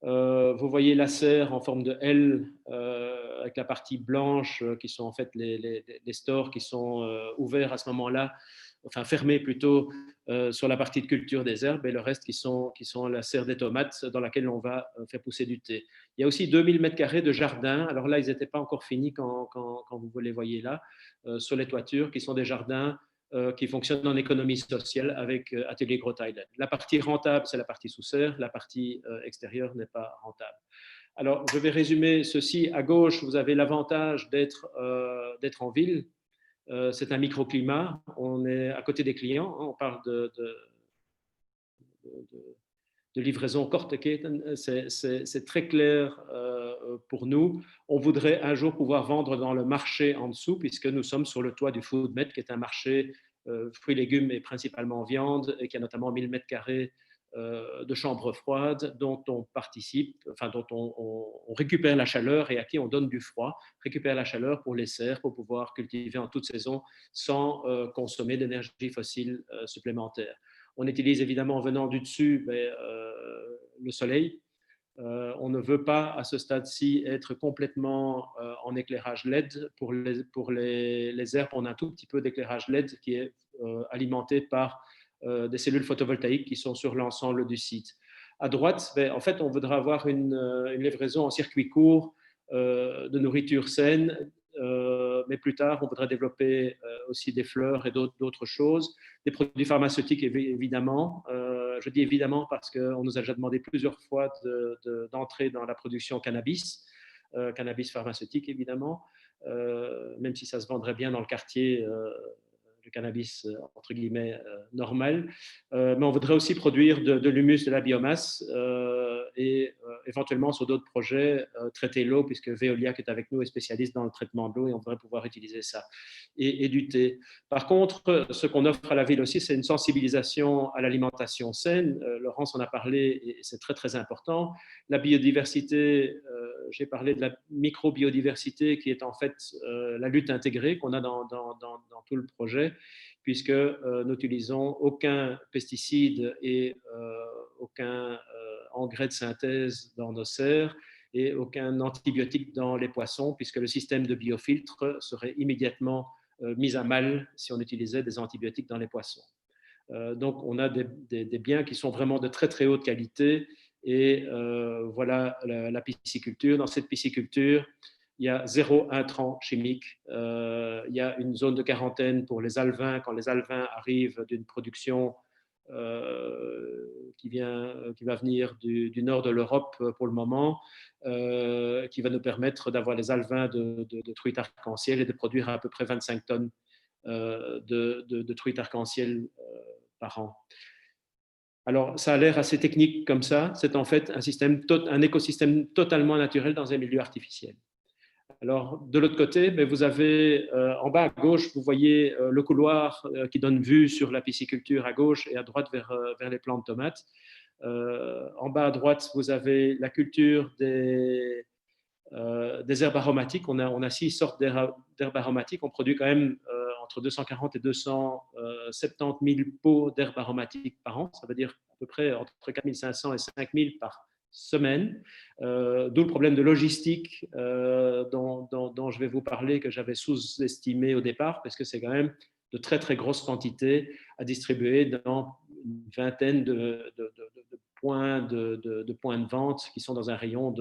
Vous voyez la serre en forme de L avec la partie blanche qui sont en fait les stores qui sont ouverts à ce moment-là, enfin fermés plutôt sur la partie de culture des herbes, et le reste qui sont la serre des tomates dans laquelle on va faire pousser du thé. Il y a aussi 2000 m² de jardin. Alors là, ils n'étaient pas encore finis quand vous les voyez là, sur les toitures, qui sont des jardins qui fonctionne en économie sociale avec Atelier Grow Thailand. La partie rentable, c'est la partie sous serre, la partie extérieure n'est pas rentable. Alors, je vais résumer ceci. À gauche, vous avez l'avantage d'être en ville. C'est un microclimat. On est à côté des clients. On parle de livraison Korteketen. C'est très clair pour nous. On voudrait un jour pouvoir vendre dans le marché en dessous, puisque nous sommes sur le toit du FoodMet, qui est un marché fruits, légumes et principalement viande, et qui a notamment 1000 m² de chambres froides dont on participe, enfin dont on récupère la chaleur et à qui on donne du froid, récupère la chaleur pour les serres, pour pouvoir cultiver en toute saison sans consommer d'énergie fossile supplémentaire. On utilise évidemment, venant du dessus, le soleil. On ne veut pas à ce stade-ci être complètement en éclairage LED. Pour les herbes, on a un tout petit peu d'éclairage LED qui est alimenté par des cellules photovoltaïques qui sont sur l'ensemble du site. À droite, en fait, on voudra avoir une livraison en circuit court de nourriture saine, mais plus tard, on voudrait développer aussi des fleurs et d'autres choses, des produits pharmaceutiques évidemment. Je dis évidemment parce qu'on nous a déjà demandé plusieurs fois d'entrer dans la production cannabis, cannabis pharmaceutique évidemment, même si ça se vendrait bien dans le quartier, le cannabis entre guillemets normal. Mais on voudrait aussi produire de l'humus, de la biomasse, et éventuellement sur d'autres projets, traiter l'eau, puisque Veolia qui est avec nous est spécialiste dans le traitement de l'eau et on devrait pouvoir utiliser ça, et du thé. Par contre, ce qu'on offre à la ville aussi, c'est une sensibilisation à l'alimentation saine. Laurence en a parlé et c'est très très important. La biodiversité, j'ai parlé de la micro-biodiversité qui est en fait la lutte intégrée qu'on a dans tout le projet, puisque nous n'utilisons aucun pesticide et aucun engrais de synthèse dans nos serres et aucun antibiotique dans les poissons, puisque le système de biofiltre serait immédiatement mis à mal si on utilisait des antibiotiques dans les poissons. Donc, on a des biens qui sont vraiment de très, très haute qualité. Et voilà la pisciculture. Dans cette pisciculture, il y a 0 intrant chimique. Il y a une zone de quarantaine pour les alevins. Quand les alevins arrivent d'une production qui va venir du nord de l'Europe pour le moment, qui va nous permettre d'avoir les alevins de truites arc-en-ciel et de produire à peu près 25 tonnes de truites arc-en-ciel par an. Alors, ça a l'air assez technique comme ça. C'est en fait un écosystème totalement naturel dans un milieu artificiel. Alors, de l'autre côté, vous avez en bas à gauche, vous voyez le couloir qui donne vue sur la pisciculture à gauche et à droite vers les plants de tomates. En bas à droite, vous avez la culture des herbes aromatiques. On a 6 sortes d'herbes aromatiques. On produit quand même entre 240 et 270 000 pots d'herbes aromatiques par an. Ça veut dire à peu près entre 4 500 et 5 000 par semaine. D'où le problème de logistique dont je vais vous parler, que j'avais sous-estimé au départ, parce que c'est quand même de très, très grosses quantités à distribuer dans une vingtaine de points de vente qui sont dans un rayon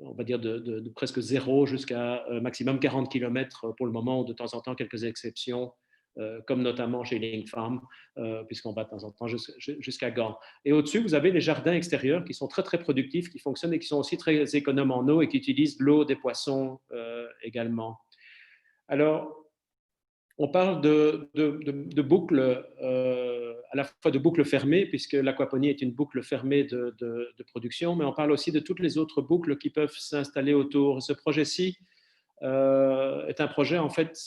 on va dire de presque 0 jusqu'à maximum 40 km pour le moment, ou de temps en temps quelques exceptions, comme notamment chez Link Farm, puisqu'on va de temps en temps jusqu'à Gand. Et au-dessus, vous avez les jardins extérieurs qui sont très, très productifs, qui fonctionnent et qui sont aussi très économes en eau et qui utilisent l'eau des poissons également. Alors, on parle de boucles, à la fois de boucles fermées, puisque l'aquaponie est une boucle fermée de production, mais on parle aussi de toutes les autres boucles qui peuvent s'installer autour. Ce projet-ci est un projet en fait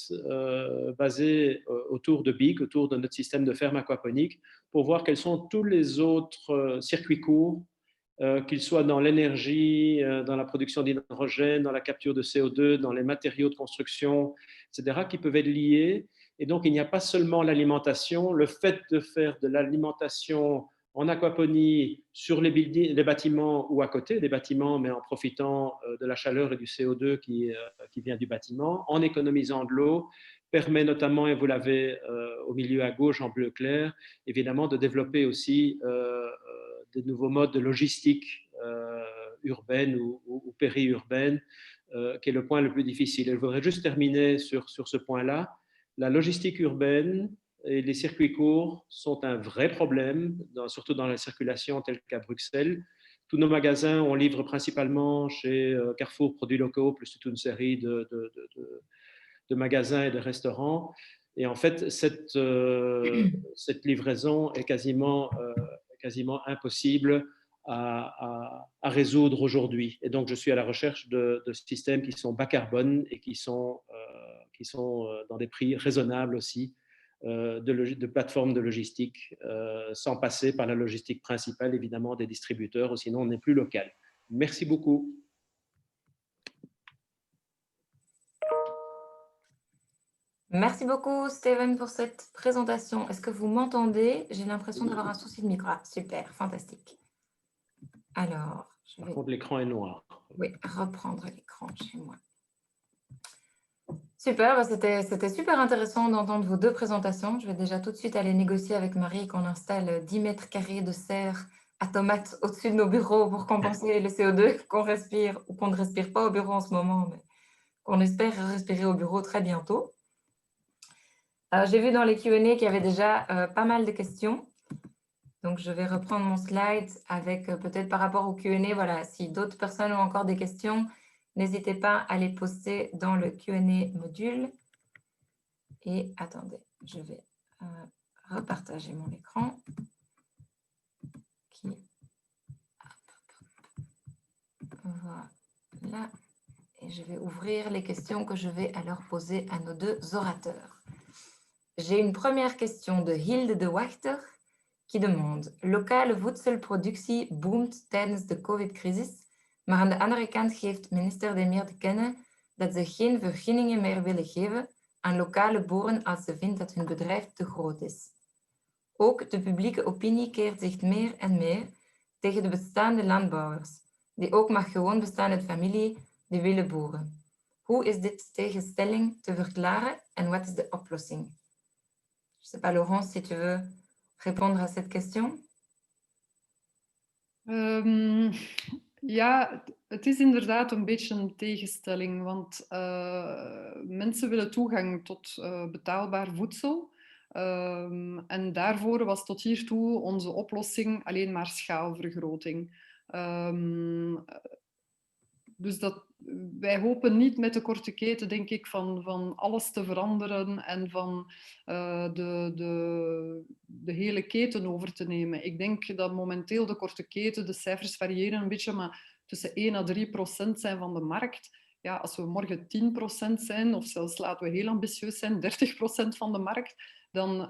basé autour de BIC, autour de notre système de ferme aquaponique, pour voir quels sont tous les autres circuits courts, qu'ils soient dans l'énergie, dans la production d'hydrogène, dans la capture de CO2, dans les matériaux de construction, etc., qui peuvent être liés. Et donc, il n'y a pas seulement l'alimentation. Le fait de faire de l'alimentation en aquaponie sur les bâtiments ou à côté des bâtiments, mais en profitant de la chaleur et du CO2 qui vient du bâtiment, en économisant de l'eau, permet notamment, et vous l'avez au milieu à gauche en bleu clair, évidemment de développer aussi des nouveaux modes de logistique urbaine ou périurbaine, qui est le point le plus difficile. Et je voudrais juste terminer sur ce point-là. La logistique urbaine et les circuits courts sont un vrai problème, surtout dans la circulation telle qu'à Bruxelles. Tous nos magasins, on livre principalement chez Carrefour Produits Locaux, plus toute une série de magasins et de restaurants. Et en fait, cette livraison est quasiment impossible à résoudre aujourd'hui. Et donc, je suis à la recherche de systèmes qui sont bas carbone et qui sont dans des prix raisonnables aussi, de plateformes de logistique, sans passer par la logistique principale, évidemment, des distributeurs, ou sinon on n'est plus local. Merci beaucoup. Merci beaucoup, Steven, pour cette présentation. Est-ce que vous m'entendez? J'ai l'impression d'avoir un souci de micro. Ah, super, fantastique. Alors, je vais... Par contre, l'écran est noir. Oui, reprendre l'écran chez moi. Super, c'était super intéressant d'entendre vos 2 présentations. Je vais déjà tout de suite aller négocier avec Marie qu'on installe 10 mètres carrés de serre à tomates au-dessus de nos bureaux pour compenser le CO2 qu'on respire ou qu'on ne respire pas au bureau en ce moment, mais qu'on espère respirer au bureau très bientôt. J'ai vu dans les Q&A qu'il y avait déjà pas mal de questions. Donc, je vais reprendre mon slide avec peut-être par rapport au Q&A. Voilà, si d'autres personnes ont encore des questions, n'hésitez pas à les poster dans le Q&A module. Et attendez, je vais repartager mon écran. Et je vais ouvrir les questions que je vais alors poser à nos deux orateurs. J'ai une première question de Hilde de Wachter qui demande: lokale voedselproductie boomt tijdens de COVID-crisis, maar aan de andere kant geeft minister De Meer te kennen dat ze geen vergunningen meer willen geven aan lokale boeren als ze vindt dat hun bedrijf te groot is. Ook de publieke opinie keert zich meer en meer tegen de bestaande landbouwers, die ook maar gewoon bestaan uit familie die willen boeren. Hoe is dit tegenstelling te verklaren en wat is de oplossing? Je ne sais pas, Laurence, si tu veux répondre à cette question. Ja, het is inderdaad een beetje een tegenstelling, want mensen willen toegang tot betaalbaar voedsel. En daarvoor was tot hiertoe onze oplossing alleen maar schaalvergroting. Dus wij hopen niet met de korte keten, denk ik, van alles te veranderen en van de hele keten over te nemen. Ik denk dat momenteel de korte keten, de cijfers variëren een beetje, maar tussen 1 à 3% zijn van de markt. Ja, als we morgen 10% zijn, of zelfs laten we heel ambitieus zijn, 30% van de markt, dan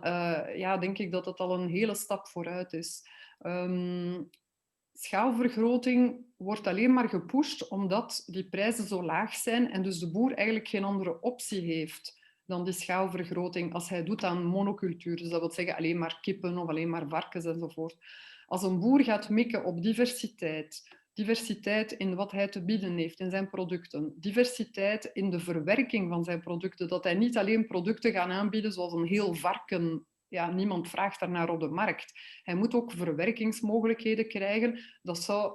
denk ik dat het al een hele stap vooruit is. Schaalvergroting wordt alleen maar gepusht omdat die prijzen zo laag zijn en dus de boer eigenlijk geen andere optie heeft dan die schaalvergroting als hij doet aan monocultuur. Dus dat wil zeggen alleen maar kippen of alleen maar varkens enzovoort. Als een boer gaat mikken op diversiteit in wat hij te bieden heeft in zijn producten, diversiteit in de verwerking van zijn producten, dat hij niet alleen producten gaat aanbieden zoals een heel varken. Ja, niemand vraagt daarnaar op de markt. Hij moet ook verwerkingsmogelijkheden krijgen. Dat zou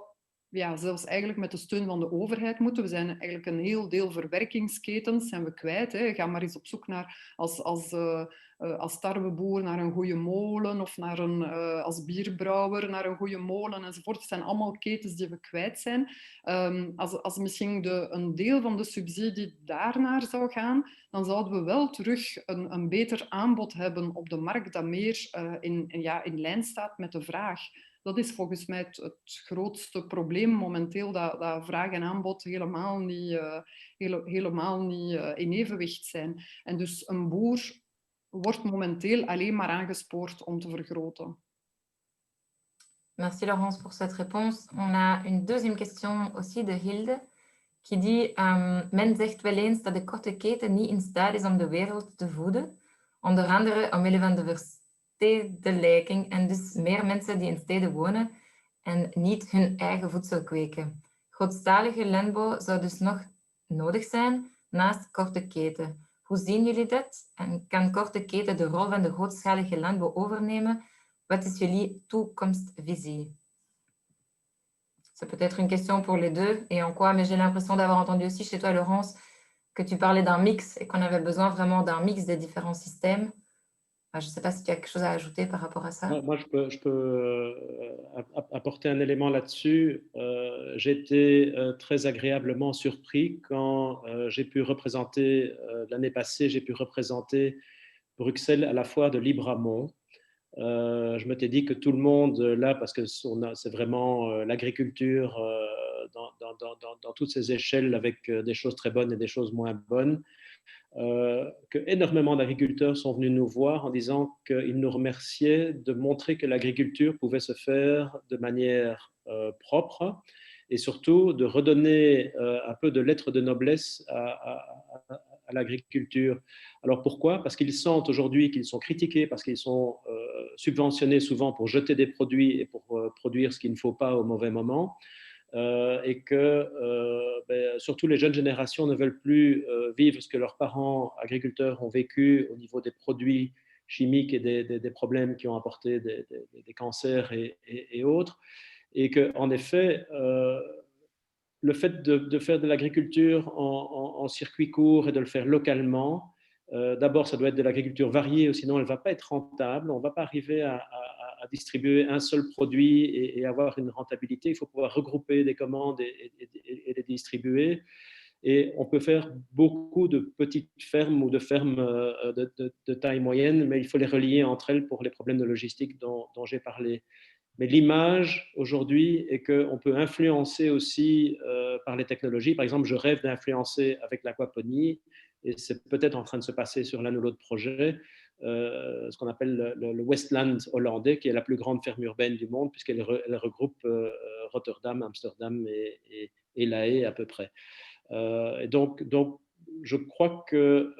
zelfs eigenlijk met de steun van de overheid moeten. We zijn eigenlijk een heel deel verwerkingsketens zijn we kwijt. Hè. Ga maar eens op zoek naar als tarweboer naar een goede molen of naar als bierbrouwer naar een goede molen enzovoort. Het zijn allemaal ketens die we kwijt zijn. Als misschien een deel van de subsidie daarnaar zou gaan, dan zouden we wel terug een beter aanbod hebben op de markt dat meer in lijn staat met de vraag. Dat is volgens mij het grootste probleem momenteel, dat vraag en aanbod helemaal niet in evenwicht zijn. En dus een boer wordt momenteel alleen maar aangespoord om te vergroten. Merci Laurence pour cette réponse. On a une deuxième question aussi de Hilde qui dit: men zegt wel eens dat de korte keten niet in staat is om de wereld te voeden, onder andere omwille van de verstedelijking en dus meer mensen die in steden wonen en niet hun eigen voedsel kweken. Grootschalige landbouw zou dus nog nodig zijn naast korte keten. Hoe zien jullie dat? En kan korte keten de rol van de grootschalige landbouw overnemen? Wat is jullie toekomstvisie? C'est peut-être une question pour les deux et en quoi, mais j'ai l'impression d'avoir entendu aussi chez toi, Laurence, que tu parlais d'un mix et qu'on avait besoin vraiment d'un mix des différents systèmes. Je ne sais pas si tu as quelque chose à ajouter par rapport à ça. Moi, je peux apporter un élément là-dessus. J'ai été très agréablement surpris quand j'ai pu représenter, l'année passée, j'ai pu représenter Bruxelles à la foire de Libramont. Je m'étais dit que tout le monde là, parce que c'est vraiment l'agriculture dans toutes ses échelles, avec des choses très bonnes et des choses moins bonnes, que énormément d'agriculteurs sont venus nous voir en disant qu'ils nous remerciaient de montrer que l'agriculture pouvait se faire de manière propre et surtout de redonner un peu de lettres de noblesse à l'agriculture. Alors pourquoi? Parce qu'ils sentent aujourd'hui qu'ils sont critiqués, parce qu'ils sont subventionnés souvent pour jeter des produits et pour produire ce qu'il ne faut pas au mauvais moment. Et que surtout les jeunes générations ne veulent plus vivre ce que leurs parents agriculteurs ont vécu au niveau des produits chimiques et des problèmes qui ont apporté des cancers et autres. Et qu'en effet, le fait de faire de l'agriculture en circuit court et de le faire localement, d'abord, ça doit être de l'agriculture variée, sinon elle ne va pas être rentable. On ne va pas arriver à distribuer un seul produit et avoir une rentabilité. Il faut pouvoir regrouper des commandes et les distribuer. Et on peut faire beaucoup de petites fermes ou de fermes de taille moyenne, mais il faut les relier entre elles pour les problèmes de logistique dont j'ai parlé. Mais l'image aujourd'hui est qu'on peut influencer aussi par les technologies. Par exemple, je rêve d'influencer avec l'aquaponie, et c'est peut-être en train de se passer sur l'un ou l'autre projet, ce qu'on appelle le Westland hollandais, qui est la plus grande ferme urbaine du monde, puisqu'elle regroupe Rotterdam, Amsterdam et La Haye à peu près. Et donc, je crois que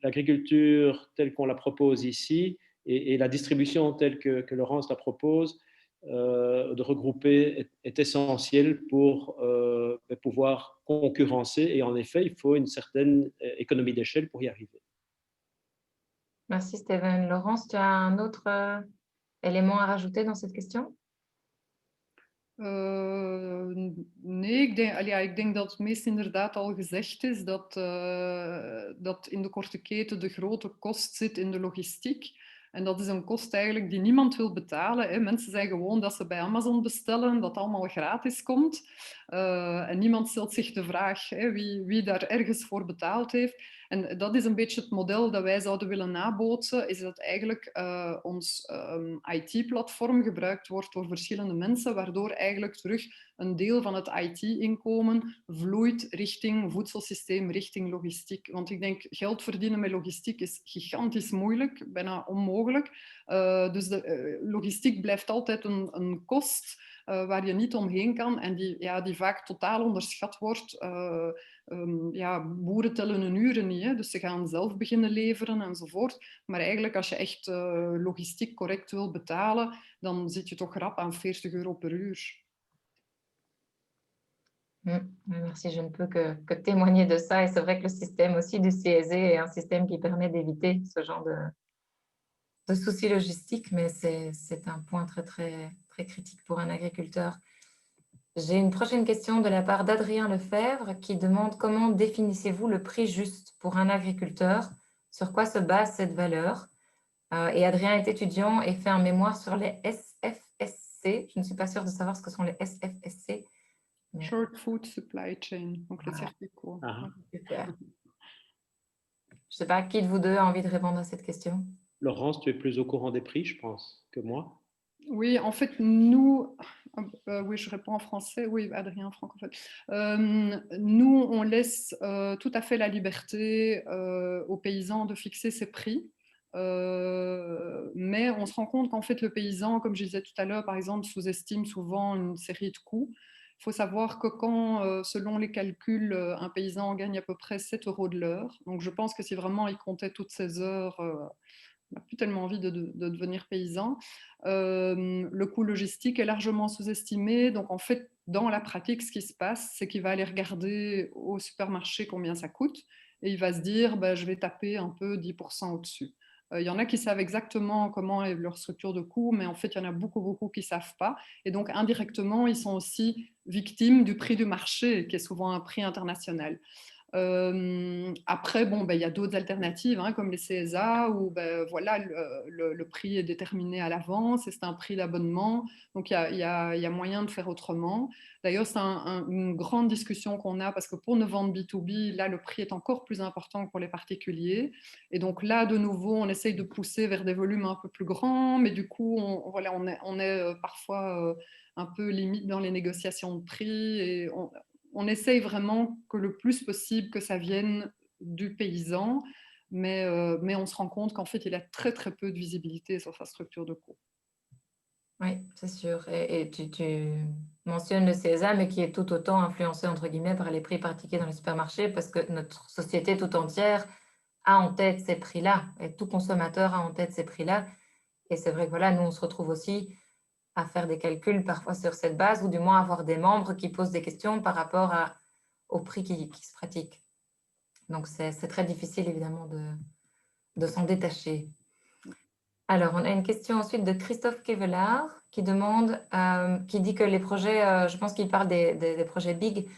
l'agriculture telle qu'on la propose ici et la distribution telle que Laurence la propose, de regrouper est essentielle pour pouvoir concurrencer. Et en effet, il faut une certaine économie d'échelle pour y arriver. Merci Steven. Laurence, tu as un autre élément à rajouter dans cette question? Nee, ik denk dat het meest inderdaad al gezegd is dat in de korte keten de grote kost zit in de logistiek. En dat is een kost eigenlijk die niemand wil betalen. Hè. Mensen zeggen gewoon dat ze bij Amazon bestellen, dat allemaal gratis komt. En niemand stelt zich de vraag wie daar ergens voor betaald heeft. En dat is een beetje het model dat wij zouden willen nabootsen, is dat eigenlijk ons IT-platform gebruikt wordt door verschillende mensen, waardoor eigenlijk terug een deel van het IT-inkomen vloeit richting voedselsysteem, richting logistiek. Want ik denk, geld verdienen met logistiek is gigantisch moeilijk, bijna onmogelijk. Dus de logistiek blijft altijd een kost waar je niet omheen kan en die vaak totaal onderschat wordt. Boeren tellen hun uren niet, hè? Dus ze gaan zelf beginnen leveren enzovoort. Maar eigenlijk als je echt logistiek correct wil betalen, dan zit je toch rap aan €40 per uur. Merci, je ne peux que témoigner de ça. Et c'est vrai que le système aussi du CESE est un système qui permet d'éviter ce genre de soucis logistiques, mais c'est un point très, très, très critique pour un agriculteur. J'ai une prochaine question de la part d'Adrien Lefebvre qui demande comment définissez-vous le prix juste pour un agriculteur? Sur quoi se base cette valeur? Et Adrien est étudiant et fait un mémoire sur les SFSC. Je ne suis pas sûre de savoir ce que sont les SFSC. Mais... Short Food Supply Chain, donc les circuits courts. Super. Je ne sais pas, qui de vous deux a envie de répondre à cette question? Laurence, tu es plus au courant des prix, je pense, que moi. Oui, en fait, nous, oui, je réponds en français, oui, Adrien, francophone. Nous, on laisse tout à fait la liberté aux paysans de fixer ses prix. Mais on se rend compte qu'en fait, le paysan, comme je disais tout à l'heure, par exemple, sous-estime souvent une série de coûts. Il faut savoir que quand, selon les calculs, un paysan gagne à peu près 7 € de l'heure. Donc, je pense que si vraiment il comptait toutes ces heures, on n'a plus tellement envie de devenir paysan. Le coût logistique est largement sous-estimé. Donc, en fait, dans la pratique, ce qui se passe, c'est qu'il va aller regarder au supermarché combien ça coûte et il va se dire, je vais taper un peu 10% au-dessus. Il y en a qui savent exactement comment est leur structure de coût, mais en fait, il y en a beaucoup qui ne savent pas. Et donc, indirectement, ils sont aussi victimes du prix du marché, qui est souvent un prix international. Après, il y a d'autres alternatives, comme les CSA, où voilà, le prix est déterminé à l'avance et c'est un prix d'abonnement. Donc, il y a moyen de faire autrement. D'ailleurs, c'est une grande discussion qu'on a parce que pour nos ventes B2B, là, le prix est encore plus important que pour les particuliers. Et donc là, de nouveau, on essaye de pousser vers des volumes un peu plus grands, mais du coup, on est parfois un peu limite dans les négociations de prix et on essaye vraiment que le plus possible que ça vienne du paysan, mais on se rend compte qu'en fait, il a très peu de visibilité sur sa structure de coût. Oui, c'est sûr. Et tu mentionnes le CSA, mais qui est tout autant influencé, entre guillemets, par les prix pratiqués dans les supermarchés, parce que notre société tout entière a en tête ces prix-là, et tout consommateur a en tête ces prix-là. Et c'est vrai que voilà, nous, on se retrouve aussi à faire des calculs parfois sur cette base, ou du moins avoir des membres qui posent des questions par rapport au prix qui se pratique. Donc, c'est très difficile, évidemment, de s'en détacher. Alors, on a une question ensuite de Christophe Kevelard qui demande, qui dit que les projets, je pense qu'il parle des projets big,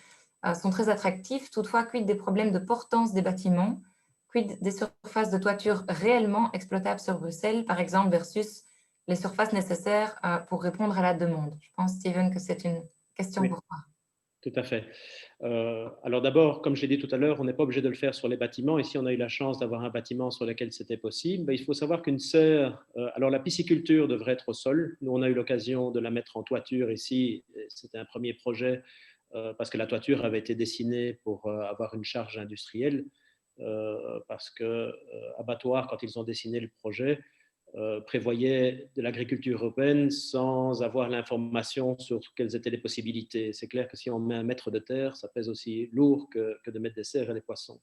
sont très attractifs. Toutefois, quid des problèmes de portance des bâtiments? Quid des surfaces de toiture réellement exploitables sur Bruxelles, par exemple, versus les surfaces nécessaires pour répondre à la demande? Je pense, Steven, que c'est une question pour toi. Tout à fait. Alors d'abord, comme j'ai dit tout à l'heure, on n'est pas obligé de le faire sur les bâtiments. Ici, on a eu la chance d'avoir un bâtiment sur lequel c'était possible. Mais il faut savoir qu'une serre, alors la pisciculture devrait être au sol. Nous, on a eu l'occasion de la mettre en toiture ici. C'était un premier projet parce que la toiture avait été dessinée pour avoir une charge industrielle. Parce que Abattoir, quand ils ont dessiné le projet, prévoyait de l'agriculture urbaine sans avoir l'information sur quelles étaient les possibilités. C'est clair que si on met un mètre de terre, ça pèse aussi lourd que de mettre des cerfs et des poissons.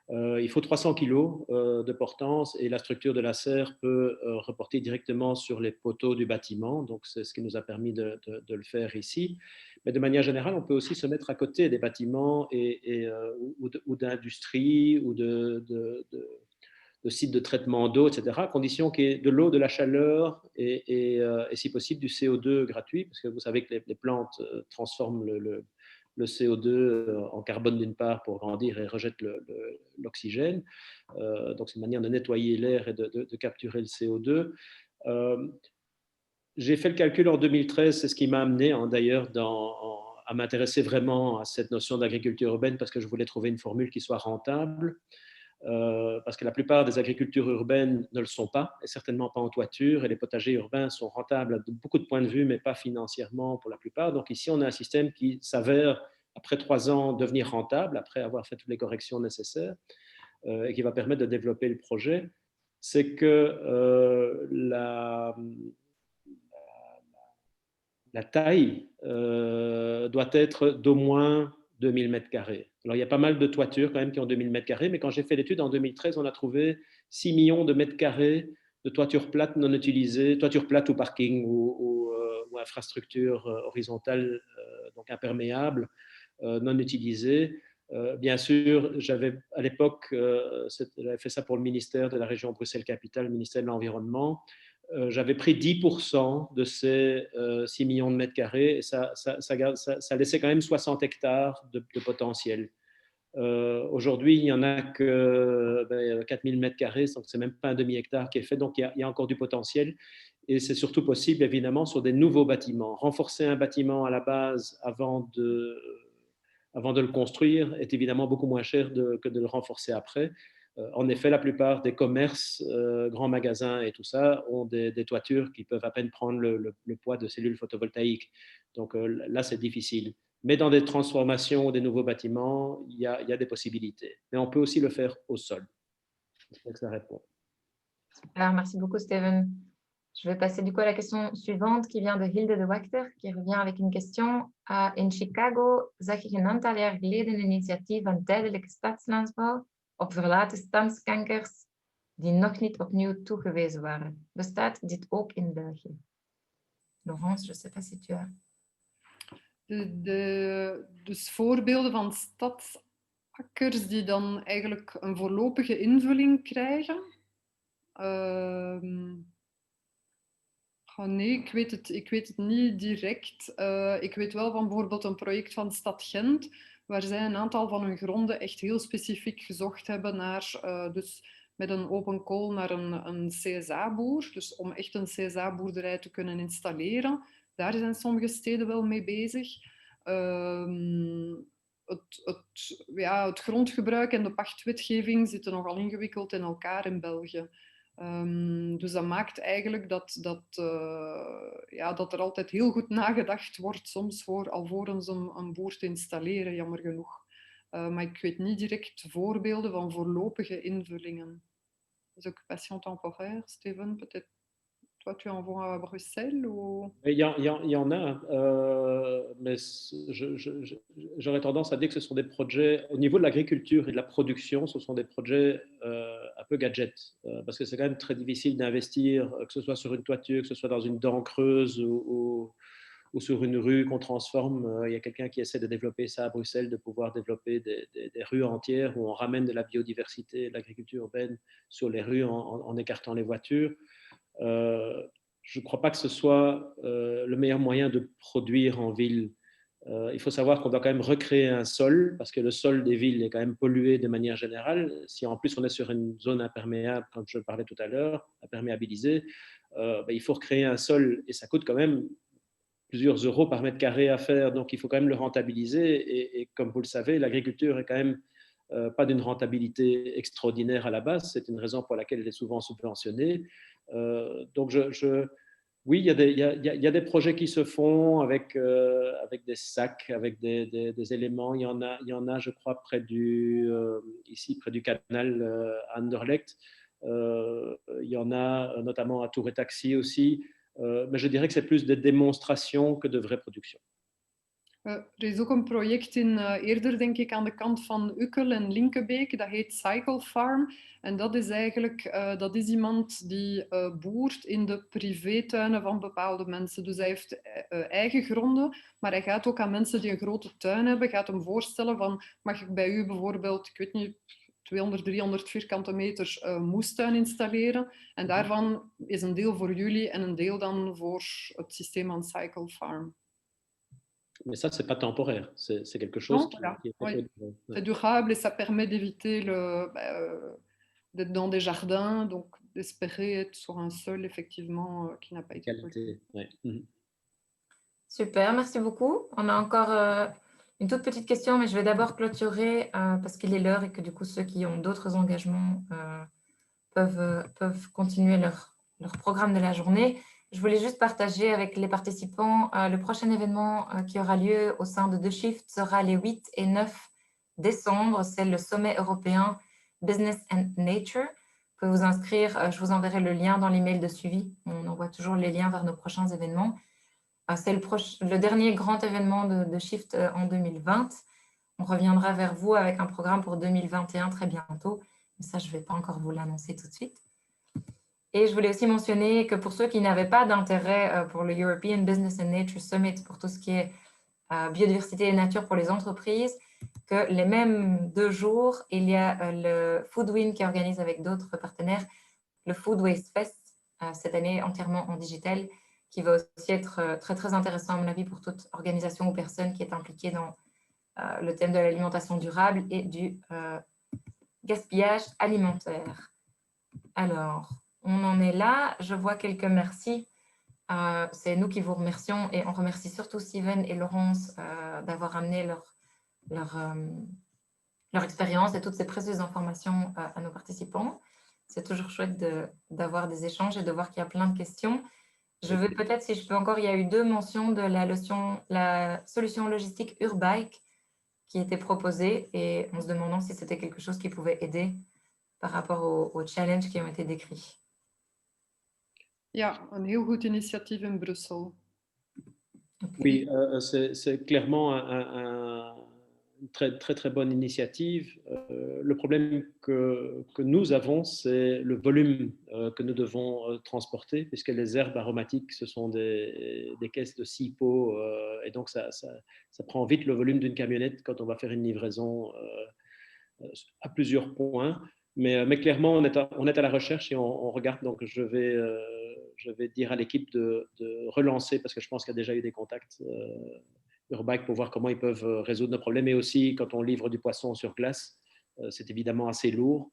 Il faut 300 kg de portance et la structure de la serre peut reporter directement sur les poteaux du bâtiment. Donc, c'est ce qui nous a permis de le faire ici. Mais de manière générale, on peut aussi se mettre à côté des bâtiments ou d'industrie ou de sites de traitement d'eau, etc., à condition qu'il y ait de l'eau, de la chaleur et si possible du CO2 gratuit, parce que vous savez que les plantes transforment le CO2 en carbone d'une part pour grandir et rejettent l'oxygène. Donc c'est une manière de nettoyer l'air et de capturer le CO2. J'ai fait le calcul en 2013, c'est ce qui m'a amené d'ailleurs à m'intéresser vraiment à cette notion d'agriculture urbaine parce que je voulais trouver une formule qui soit rentable. Parce que la plupart des agricultures urbaines ne le sont pas, et certainement pas en toiture, et les potagers urbains sont rentables de beaucoup de points de vue, mais pas financièrement pour la plupart. Donc ici, on a un système qui s'avère, après 3 ans, devenir rentable, après avoir fait toutes les corrections nécessaires, et qui va permettre de développer le projet. C'est que la taille doit être d'au moins 2000 mètres carrés. Alors, il y a pas mal de toitures quand même qui ont 2000 mètres carrés, mais quand j'ai fait l'étude en 2013, on a trouvé 6 millions de mètres carrés de toitures plates non utilisées, toitures plates ou parking ou infrastructures horizontales, donc imperméables, non utilisées. Bien sûr, j'avais à l'époque, j'avais fait ça pour le ministère de la région Bruxelles-Capitale, le ministère de l'Environnement. J'avais pris 10% de ces 6 millions de mètres carrés et ça laissait quand même 60 hectares de potentiel. Aujourd'hui, il n'y en a que 4000 mètres carrés, donc c'est même pas un demi-hectare qui est fait, donc il y a encore du potentiel. Et c'est surtout possible, évidemment, sur des nouveaux bâtiments. Renforcer un bâtiment à la base avant de le construire est évidemment beaucoup moins cher que de le renforcer après. En effet, la plupart des commerces, grands magasins et tout ça ont des toitures qui peuvent à peine prendre le poids de cellules photovoltaïques. Donc là, c'est difficile. Mais dans des transformations, des nouveaux bâtiments, il y a des possibilités. Mais on peut aussi le faire au sol. J'espère que ça répond. Alors, merci beaucoup, Steven. Je vais passer du coup à la question suivante qui vient de Hilde de Wachter, qui revient avec une question. In Chicago zag ik een aantal jaar geleden een initiatief van tijdelijke stadslandbouw op verlaten stadskankers die nog niet opnieuw toegewezen waren. Bestaat dit ook in België? Laurence, je ne sais pas si tu as... Dus voorbeelden van stadsakkers die dan eigenlijk een voorlopige invulling krijgen. Nee, ik weet het niet direct. Ik weet wel van bijvoorbeeld een project van Stad Gent, waar zij een aantal van hun gronden echt heel specifiek gezocht hebben naar, dus met een open call naar een CSA-boer, dus om echt een CSA-boerderij te kunnen installeren. Daar zijn sommige steden wel mee bezig. Het grondgebruik en de pachtwetgeving zitten nogal ingewikkeld in elkaar in België. Dus dat maakt eigenlijk dat er altijd heel goed nagedacht wordt, soms alvorens een boer te installeren, jammer genoeg. Maar ik weet niet direct voorbeelden van voorlopige invullingen. Les occupations temporaires, Steven, peut-être toi tu en vois à Bruxelles ou... Il y en a, mais j'aurais tendance à dire que ce sont des projets, au niveau de l'agriculture et de la production, ce sont des projets un peu gadgets, parce que c'est quand même très difficile d'investir, que ce soit sur une toiture, que ce soit dans une dent creuse ou sur une rue qu'on transforme. Il y a quelqu'un qui essaie de développer ça à Bruxelles, de pouvoir développer des rues entières où on ramène de la biodiversité, de l'agriculture urbaine sur les rues en écartant les voitures. Je ne crois pas que ce soit le meilleur moyen de produire en ville. Il faut savoir qu'on doit quand même recréer un sol, parce que le sol des villes est quand même pollué de manière générale. Si en plus on est sur une zone imperméable, comme je parlais tout à l'heure, imperméabilisée, il faut recréer un sol et ça coûte quand même plusieurs euros par mètre carré à faire, donc il faut quand même le rentabiliser. Et comme vous le savez, l'agriculture est quand même pas d'une rentabilité extraordinaire à la base. C'est une raison pour laquelle elle est souvent subventionnée. Donc, oui, il y a des projets qui se font avec des sacs, avec des éléments. Il y en a, je crois, ici, près du canal à Anderlecht. Il y en a notamment à Tour et Taxi aussi. Maar je dirais que c'est plus des démonstrations que de vraies productions. Er is ook een project eerder, denk ik, aan de kant van Ukkel en Linkebeek. Dat heet Cycle Farm. En dat is eigenlijk dat is iemand die boert in de privétuinen van bepaalde mensen. Dus hij heeft eigen gronden, maar hij gaat ook aan mensen die een grote tuin hebben, gaat hem voorstellen van, mag ik bij u bijvoorbeeld, ik weet niet, 200, 300 vierkante meters moestuin installeren. En daarvan is een deel voor jullie en een deel dan voor het systeem aan Cycle Farm. Mais ça, c'est pas temporaire. C'est quelque chose Voilà. qui est Oui. ouais. C'est durable et ça permet d'éviter d'être dans des jardins, donc d'espérer être sur un sol effectivement qui n'a pas été Qualité. Ouais. Super, merci beaucoup. On a encore une toute petite question, mais je vais d'abord clôturer parce qu'il est l'heure et que du coup, ceux qui ont d'autres engagements peuvent continuer leur programme de la journée. Je voulais juste partager avec les participants le prochain événement qui aura lieu au sein de The Shift sera les 8 et 9 décembre. C'est le sommet européen Business and Nature. Vous pouvez vous inscrire, je vous enverrai le lien dans l'email de suivi. On envoie toujours les liens vers nos prochains événements. C'est le dernier grand événement de Shift en 2020. On reviendra vers vous avec un programme pour 2021 très bientôt. Mais ça, je ne vais pas encore vous l'annoncer tout de suite. Et je voulais aussi mentionner que pour ceux qui n'avaient pas d'intérêt pour le European Business and Nature Summit, pour tout ce qui est biodiversité et nature pour les entreprises, que les mêmes 2 jours, il y a le Foodwin qui organise avec d'autres partenaires le Food Waste Fest, cette année entièrement en digital, qui va aussi être très, très intéressant à mon avis pour toute organisation ou personne qui est impliquée dans le thème de l'alimentation durable et du gaspillage alimentaire. Alors, on en est là. Je vois quelques merci. C'est nous qui vous remercions et on remercie surtout Steven et Laurence d'avoir amené leur expérience et toutes ces précieuses informations à nos participants. C'est toujours chouette d'avoir des échanges et de voir qu'il y a plein de questions. Je veux peut-être, si je peux encore, il y a eu 2 mentions de la solution logistique Urbike qui était proposée et en se demandant si c'était quelque chose qui pouvait aider par rapport aux challenges qui ont été décrits. Ja, een heel goed initiatief in Brussel. Okay. Oui, c'est clairement une très, très, très bonne initiative. Le problème que nous avons, c'est le volume que nous devons transporter, puisque les herbes aromatiques, ce sont des caisses de 6 pots, et donc ça prend vite le volume d'une camionnette quand on va faire une livraison à plusieurs points. Mais clairement, on est à la recherche et on regarde. Donc, je vais dire à l'équipe de relancer, parce que je pense qu'il y a déjà eu des contacts Urbike pour voir comment ils peuvent résoudre nos problèmes. Et aussi, quand on livre du poisson sur glace, c'est évidemment assez lourd.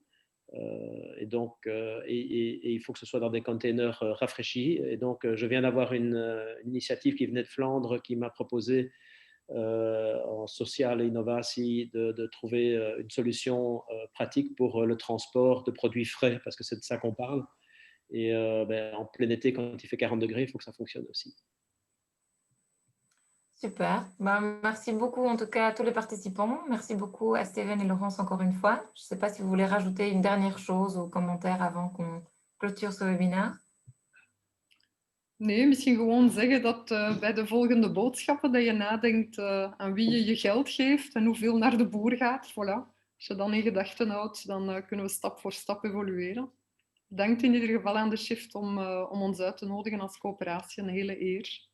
Et donc, il faut que ce soit dans des containers rafraîchis. Et donc, je viens d'avoir une initiative qui venait de Flandre qui m'a proposé en social et innovation de trouver une solution pratique pour le transport de produits frais, parce que c'est de ça qu'on parle. Et en plein été, quand il fait 40 degrés, il faut que ça fonctionne aussi. Super. Merci beaucoup en tout cas à tous les participants. Merci beaucoup à Steven et Laurence encore une fois. Je ne sais pas si vous voulez rajouter une dernière chose ou commentaire avant qu'on clôture ce webinaire. Nee, misschien gewoon zeggen dat bij de volgende boodschappen dat je nadenkt aan wie je je geld geeft en hoeveel naar de boer gaat. Voilà. Als je dat in gedachten houdt, dan kunnen we stap voor stap evolueren. Bedankt in ieder geval aan de Shift om ons uit te nodigen als coöperatie. Een hele eer.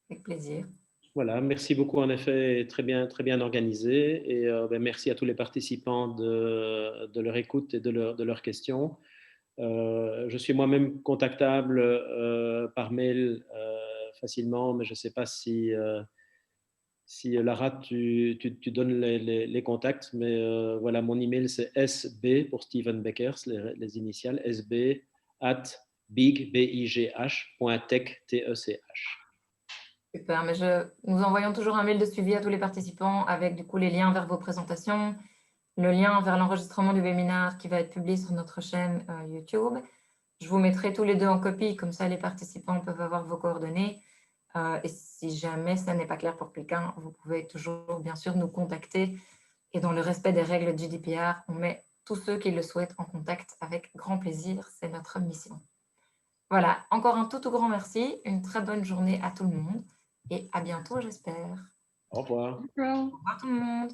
Avec plaisir. Voilà, merci beaucoup en effet, très bien organisé. Et merci à tous les participants de leur écoute et de leurs questions. Je suis moi-même contactable par mail facilement, mais je ne sais pas si Lara, tu donnes les contacts. Mais voilà, mon email c'est sb pour Steven Beckers, les initiales, sb@big.tech. Super, mais nous envoyons toujours un mail de suivi à tous les participants avec du coup les liens vers vos présentations, le lien vers l'enregistrement du webinaire qui va être publié sur notre chaîne YouTube. Je vous mettrai tous les deux en copie, comme ça les participants peuvent avoir vos coordonnées. Et si jamais ça n'est pas clair pour quelqu'un, vous pouvez toujours bien sûr nous contacter. Et dans le respect des règles GDPR, on met tous ceux qui le souhaitent en contact avec grand plaisir. C'est notre mission. Voilà, encore un tout grand merci. Une très bonne journée à tout le monde. Et à bientôt, j'espère. Au revoir. Dank u wel. Au revoir tout le monde.